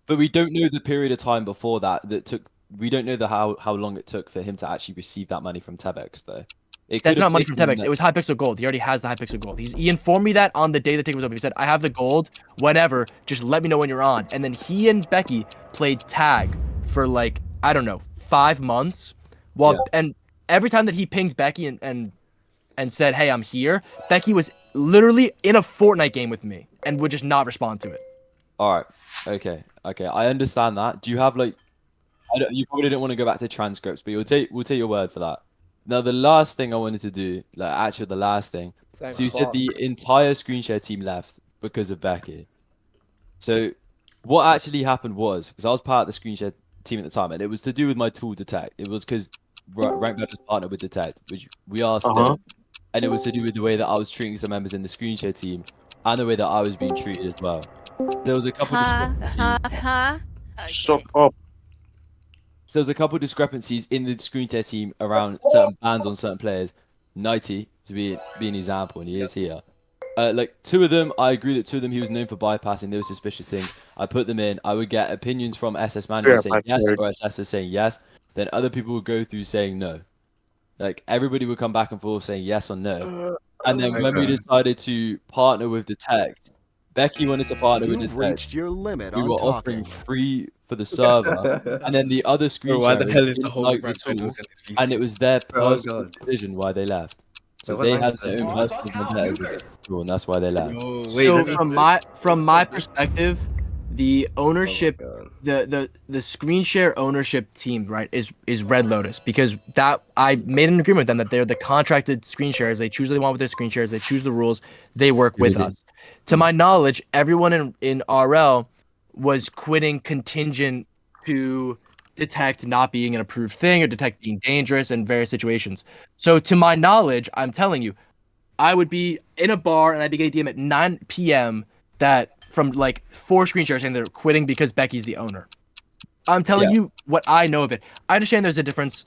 but we don't know the period of time before that took. We don't know how long it took for him to actually receive that money from Tebex, though. It That's could have not money from taken Tebex. It was Hypixel Gold. He already has the Hypixel Gold. He informed me that on the day the ticket was open. He said, I have the gold, whenever, just let me know when you're on. And then he and Becky played tag for like, I don't know, 5 months. And every time that he pinged Becky and said, hey, I'm here, Becky was literally in a Fortnite game with me and would just not respond to it. All right. Okay. I understand that. Do you have like you probably didn't want to go back to transcripts, but we'll take your word for that. Now, the last thing I wanted to do, like actually the last thing. So you said the entire screen share team left because of Becky. So what actually happened was, because I was part of the screen share team at the time, and it was to do with my tool Detect. It was because Rank was partnered with Detect, which we are still. And it was to do with the way that I was treating some members in the screen share team and the way that I was being treated as well. There was a couple discrepancies. Shut up. So there was a couple of discrepancies in the screen share team around certain bans on certain players. 90 to be an example, and he is here. Like 2 of them, I agree that 2 of them he was known for bypassing. They were suspicious things. I put them in. I would get opinions from SS managers saying yes or SS saying yes. Then other people would go through saying no. Like everybody would come back and forth saying yes or no. And then when we decided to partner with Detect, Becky wanted to partner with Detect. Your limit We were offering free for the server, and then the other screen Why the sharers hell is the didn't whole like the Rank tool, Bedwars in the and it was their Bro, oh personal God. decision why they left. So What they rank had is their this? own personal vendettas against the tool, and that's why they left. Oh, wait, So let me- from my perspective, the ownership, Oh my God. the screen share ownership team, right, is Red Lotus, because that I made an agreement with them that they're the contracted screen shares. They choose what they want with their screen shares. They choose the rules. They work with Really? us. To my knowledge, everyone in RL was quitting contingent to Detect not being an approved thing or Detect being dangerous in various situations. So to my knowledge, I'm telling you, I would be in a bar and I'd be getting a DM at 9 p.m. that from like 4 screen shares saying they're quitting because Becky's the owner. I'm telling you what I know of it. I understand there's a difference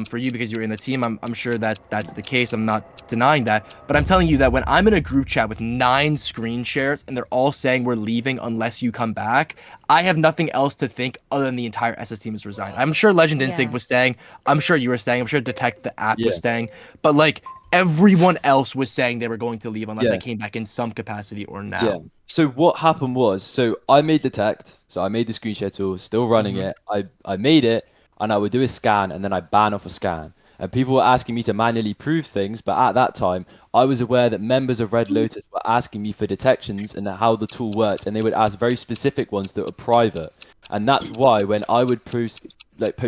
for you because you're in the team. I'm sure that that's the case. I'm not denying that. But I'm telling you that when I'm in a group chat with 9 screen shares and they're all saying we're leaving unless you come back, I have nothing else to think other than the entire SS team is resigned. I'm sure Legend Instinct was staying. I'm sure you were staying. I'm sure Detect the app was staying. But like everyone else was saying they were going to leave unless I came back in some capacity or now. Yeah. So what happened was, so I made Detect, so I made the screen share tool, still running it. I made it, and I would do a scan, and then I ban off a scan. And people were asking me to manually prove things, but at that time, I was aware that members of Red Lotus were asking me for detections and how the tool worked, and they would ask very specific ones that were private. And that's why when I would post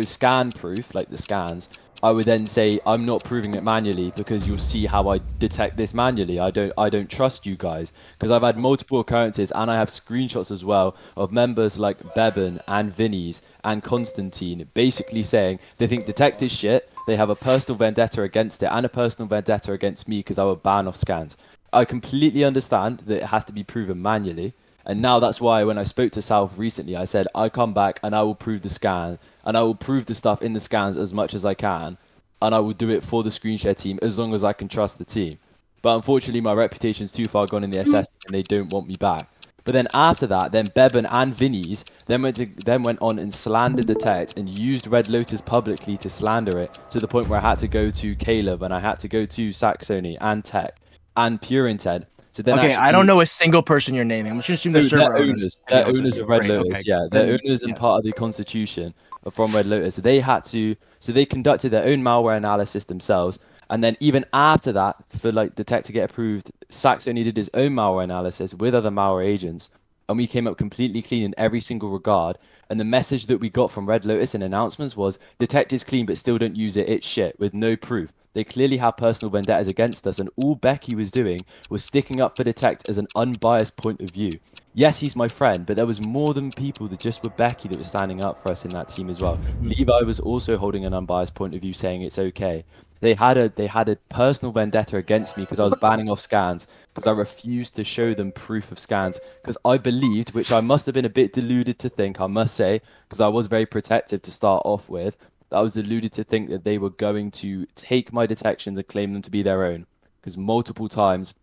scan proof, like the scans, I would then say I'm not proving it manually because you'll see how I detect this manually. I don't trust you guys, because I've had multiple occurrences and I have screenshots as well of members like Beben and Vinnie's and Constantine basically saying they think detect is shit. They have a personal vendetta against it and a personal vendetta against me because I would ban off scans. I completely understand that it has to be proven manually. And now that's why when I spoke to South recently, I said, I come back and I will prove the scan and I will prove the stuff in the scans as much as I can. And I will do it for the screen share team as long as I can trust the team. But unfortunately, my reputation's too far gone in the SS and they don't want me back. But then after that, then Beben and Vinnie's then went on and slandered Detect and used Red Lotus publicly to slander it to the point where I had to go to Caleb and I had to go to Saxony and Tech and Pure Intent. So then Okay, I don't know a single person you're naming. I'm just assuming they're server owners. They're owners of Red Great, Lotus. okay. Yeah, they're owners and part of the constitution from Red Lotus. They had to, so they conducted their own malware analysis themselves. And then even after that, for like Detect to get approved, Saxony did his own malware analysis with other malware agents. And we came up completely clean in every single regard. And the message that we got from Red Lotus in announcements was, Detect is clean, but still don't use it. It's shit, with no proof. They clearly have personal vendettas against us, and all Becky was doing was sticking up for Detect as an unbiased point of view. Yes, he's my friend, but there was more than people that just were Becky that was standing up for us in that team as well. Levi was also holding an unbiased point of view, saying it's okay. They had a personal vendetta against me because I was banning off scans, because I refused to show them proof of scans, because I believed, which I must have been a bit deluded to think, I must say, because I was very protective to start off with, I was deluded to think that they were going to take my detections and claim them to be their own. Because multiple times,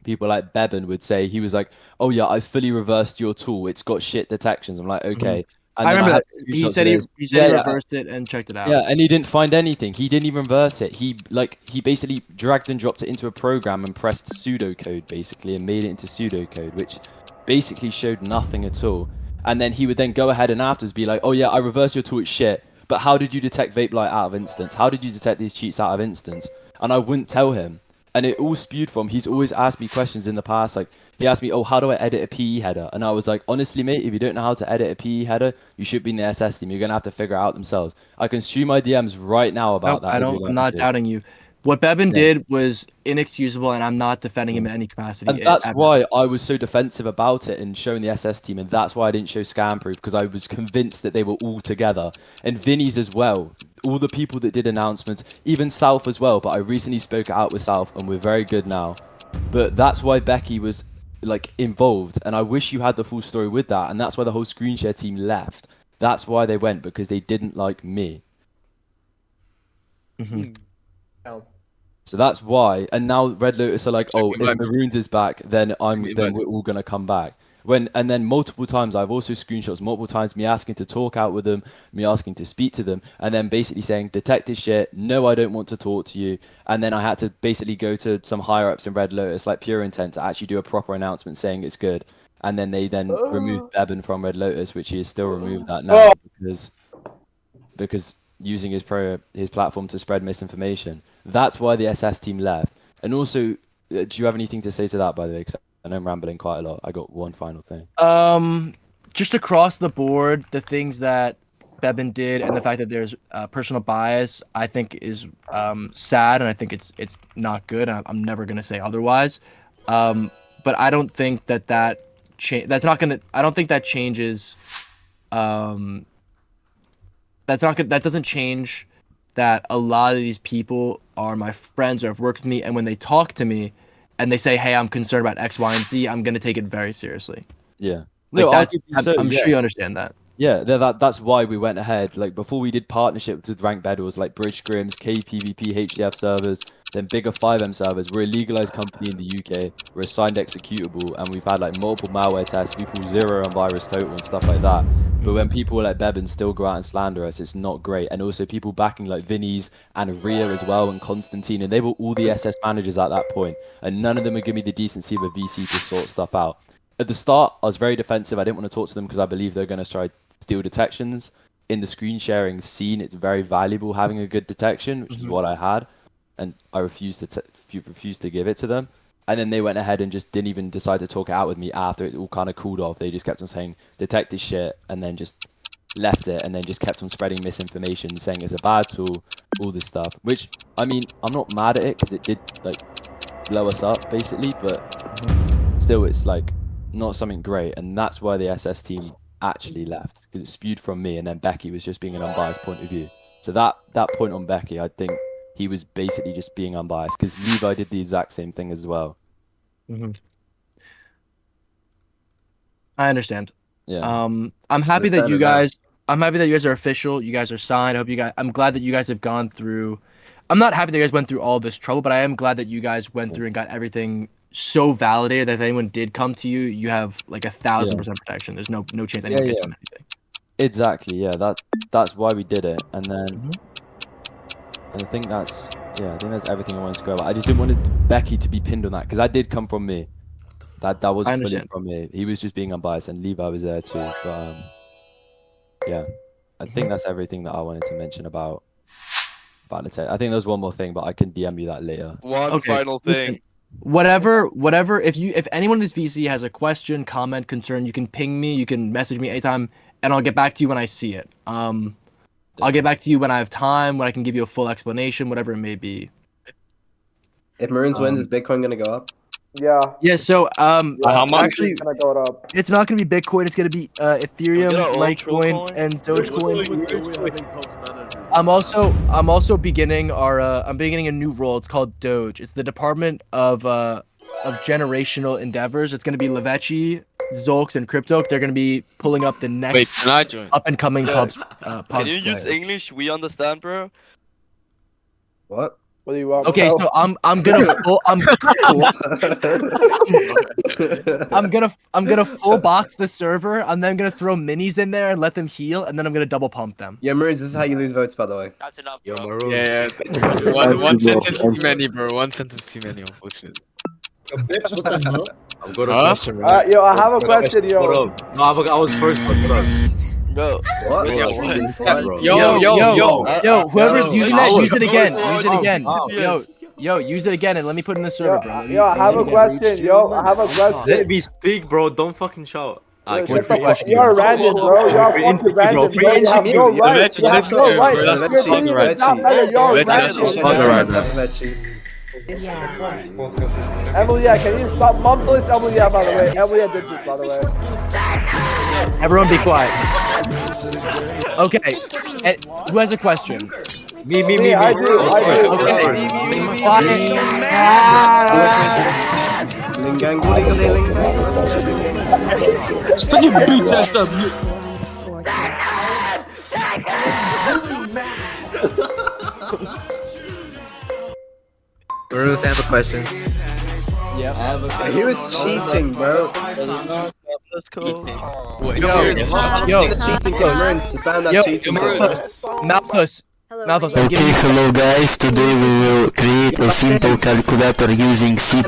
people like Beben would say, he was like, oh yeah, I fully reversed your tool. It's got shit detections. I'm like, okay. And I then remember had that. He screenshots said of he this. reversed it and checked it out. Yeah, and he didn't find anything. He didn't even reverse it. He basically dragged and dropped it into a program and pressed pseudocode basically and made it into pseudocode, which basically showed nothing at all. And then he would then go ahead and afterwards be like, "Oh yeah, I reversed your tool, it's shit. But how did you detect vape light out of instance? How did you detect these cheats out of instance?" And I wouldn't tell him. And it all spewed from, he's always asked me questions in the past, like, he asked me, "Oh, how do I edit a PE header?" And I was like, honestly, mate, if you don't know how to edit a PE header, you should be in the SS team. You're going to have to figure it out themselves. I can stream my DMs right now about that. I if don't. you'd I'm like me not to. doubting you. What Bebin Yeah. did was inexcusable, and I'm not defending him in any capacity. And that's ever. why I was so defensive about it and showing the SS team, and that's why I didn't show Scam Proof, because I was convinced that they were all together. And Vinnie's as well. All the people that did announcements, even South as well, but I recently spoke it out with South, and we're very good now. But that's why Becky was like involved, and I wish you had the full story with that, and that's why the whole screen share team left. That's why they went, because they didn't like me. Mhm. So that's why. And now Red Lotus are like, "Oh, if Right. Maroons is back, then Right. we're all gonna come back." And then multiple times I've also screenshots multiple times me asking to talk out with them, me asking to speak to them, and then basically saying, "Detect this shit. No, I don't want to talk to you." And then I had to basically go to some higher ups in Red Lotus, like Pure Intent, to actually do a proper announcement saying it's good. And then they removed Bebin from Red Lotus, which he has still removed that now because using his platform to spread misinformation. That's why the SS team left. And also, do you have anything to say to that, by the way? Because I know I'm rambling quite a lot. I got one final thing. Just across the board, the things that Bebin did and the fact that there's personal bias, I think is sad, and I think it's not good. And I'm never gonna say otherwise. But I don't think that that's not gonna. I don't think that changes. That doesn't change that a lot of these people are my friends or have worked with me, and when they talk to me and they say, "Hey, I'm concerned about X, Y, and Z," I'm gonna take it very seriously. Yeah. Like No, that's, I'm sure you understand that. Yeah, that's why we went ahead. Like before we did partnerships with ranked bedwars like Bridge Scrims, KPVP, HDF servers, then bigger 5M servers. We're a legalized company in the UK. We're a signed executable, and we've had like multiple malware tests. We pull 0 on virus total and stuff like that. But when people like Bebin still go out and slander us, it's not great. And also people backing like Vinnie's and Ria as well and Constantine, and they were all the SS managers at that point, and none of them would give me the decency of a VC to sort stuff out. At the start, I was very defensive. I didn't want to talk to them because I believe they're going to try steal detections. In the screen sharing scene, it's very valuable having a good detection, which is what I had, and I refused to give it to them. And then they went ahead and just didn't even decide to talk it out with me after it all kind of cooled off. They just kept on saying detect this shit, and then just left it, and then just kept on spreading misinformation, saying it's a bad tool, all this stuff. Which, I mean, I'm not mad at it because it did like blow us up basically, but still, it's like not something great, and that's why the SS team actually left, because it spewed from me, and then Becky was just being an unbiased point of view. So that point on Becky, I think he was basically just being unbiased, because Levi did the exact same thing as well. I understand. Yeah. I'm happy that you guys. I'm happy that you guys are official. You guys are signed. I'm glad that you guys have gone through. I'm not happy that you guys went through all this trouble, but I am glad that you guys went through and got everything so validated that if anyone did come to you, you have like 1,000% protection. There's no chance anyone gets you on anything. Exactly. Yeah. That's why we did it, and then and I think that's everything I wanted to go about. I just didn't want Becky to be pinned on that, because that did come from me. That was fully from me. He was just being unbiased, and Levi was there too. But yeah, I think that's everything that I wanted to mention about it. I think there's one more thing, but I can DM you that later. One final thing. Listen, whatever. If anyone in this VC has a question, comment, concern, you can ping me. You can message me anytime, and I'll get back to you when I see it. I'll get back to you when I have time, when I can give you a full explanation, whatever it may be. If Maroons wins, is Bitcoin gonna go up? Yeah. Yeah. So How much? actually, It's gonna go up. it's not gonna be Bitcoin. It's gonna be Ethereum, our own Litecoin, Trollcoin? and What's Dogecoin. with having Pub's manager? I'm also beginning I'm beginning a new role. It's called Doge. It's the Department of Generational Endeavors. It's gonna be Levechi, Zolks, and Crypto. They're gonna be pulling up the next Wait, can I join? up and coming Yeah. pubs. Can Pubs you use players. English? We understand, bro. What? What do you want? Okay, bro? so I'm gonna I'm gonna full box the server, and then I'm gonna throw minis in there and let them heal, and then I'm gonna double pump them. Yeah, Maroons, this is how you lose votes, by the way. That's enough, Yo, bro. maroons. Yeah. One One sentence sentence too too many, bro. One sentence too many, unfortunately. I've got a Huh? question, right? Yo, I have a question, yo. What up? No, I was first, but what up? Go. What? Yo, What? what? Yo, whoever's using that, use it again. Yo, Use it again. yo, Yo, use it again and let me put it in the server, bro. Yo, I have a question, yo. I have a Let question. me speak, bro. Don't fucking shout. Yo, what's shut the the question? fuck- You're random, bro. You're fucking random, bro. You have no right. You have no right. Your opinion does not matter. You're Veggie. Emily, can you stop? Mom told us Emily, by the way. Emily did this, by the way. Everyone be quiet. Okay. Who has a question? Me. I do. Okay. Lingang, lingang. Shut your bitch ass up, you. Maroons, I have a question. He was cheating, bro. Let's go. Yo, Cheating, Maroons. Just ban that cheating. Malthus. Malthus, I'm Okay, giving you. hello guys. Today we will create a simple calculator using C++.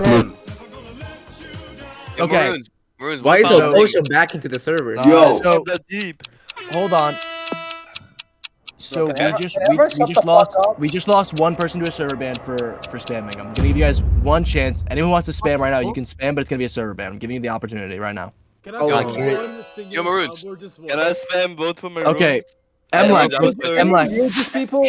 Okay. Maroons, Why is one final thing. Ocean back into the server? So That deep. hold on. So Can I- we can I ever shut the fuck up? just lost one person to a server ban for spamming. I'm gonna give you guys one chance. Anyone who wants to spam right now, you can spam, but it's gonna be a server ban. I'm giving you the opportunity right now. Can I Oh, get okay. one single Yo, Maroons. sound or just one? Can I spam both for my Okay. Yeah, Emlek, that was Religious people.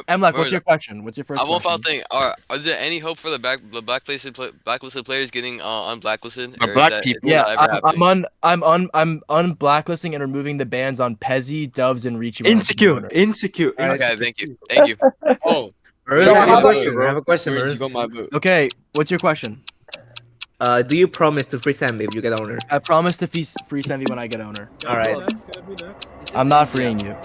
Emlek, what's your question? What's your first I won't question? final thing. Is there any hope for the blacklisted players getting unblacklisted? Or Or is black that- people. is Yeah, that ever happening? I'm unblacklisting and removing the bans on Pezzy, Doves, and Richi. Insecure. Okay, thank you. Oh, Maroons, Yo, I have how a about- question. I have a question, Maroons, you Maroons. got my vote. Okay, what's your question? Do you promise to free Sam if you get owner? I promise to free Senvi when I get owner. Can I be Alright. next? Can I be next? I'm not freeing you.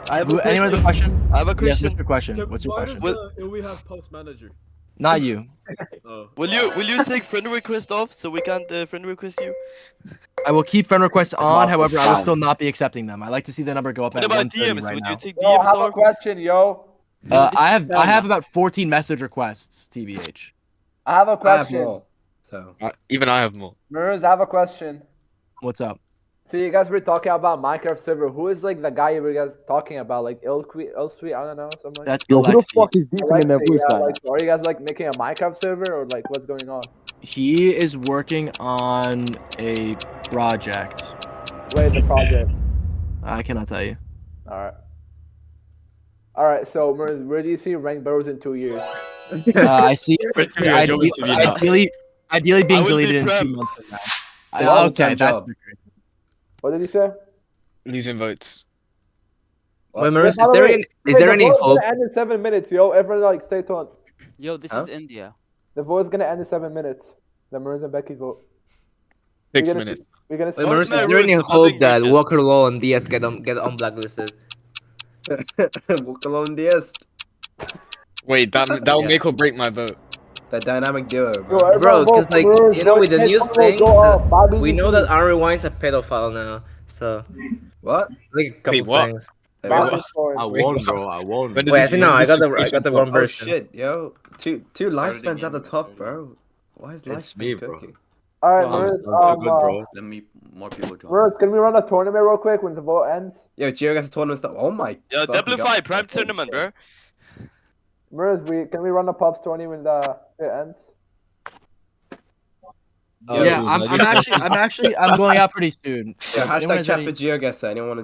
I have Any other question? I have a Yes, question. what's your question? Can- What's your why question? does, we have post manager? Not you. Oh. Will you take friend request off so we can't friend request you? I will keep friend requests on. However, I will still not be accepting them. I like to see the number go up What at about 130 DMs? right Would now. you take Yo, I DMs have a off? question, yo. I have about 14 message requests. TBH. I have a I have question. more. So. Even I have more. Maroons, I have a question. What's up? So you guys were talking about Minecraft server. Who is like the guy you were guys talking about? Like Ilsweet, I don't know, something like That's Yo, who the Alexi. fuck is deepening their voice like like, are you guys like making a Minecraft server or like what's going on? He is working on a project. Wait, the project. I cannot tell you. All right. So Maroons, where do you see ranked battles in 2 years? I see. Where's gonna be our job interview now? Ideally being I will be deleted in 2 prem. months from now. It's a Okay, full-time that's job. What did he say? Losing votes. Wait, Maroons, By is the there way, any the vote is hope? gonna end in 7 minutes, yo. Everyone like stay tuned. Yo, this Huh? is India. The vote is gonna end in 7 minutes. The Maroons and Becky vote. 6 We're gonna- minutes. We're gonna. Wait, Maroons, is there any hope that Walker Law and DS get unblacklisted? Walk along DS. Wait, that will Yeah. make or break my vote. That dynamic duo, Yo, bro. everyone Bro, vote because for like Maroons, you know, bro. with the Can't new vote, things, go up. Bobby we know DC. that Unrewind's a pedophile now. So What? like a couple Wait, what? things. Bobby scoring. I won, bro. I won. When did Wait, I this- think no, when I did got this the information wrong Oh version. shit, yo. Two lifespans at the top, bro. Why is It's lifespan me, bro. cooking? All right, I'm Maroons. so good, bro. Let me more people join. Maroons, can we run a tournament real quick when the vote ends? Yo, Gio gets a tournament stuff. Oh my. Yo, fucking Doublify God. Prime Tournament, bro. Maroons, can we run a pubs tourney when it ends? Yeah, I'm going out pretty soon. Yeah, Anyone hashtag has chat any- for GeoGuessr. Anyone want to join?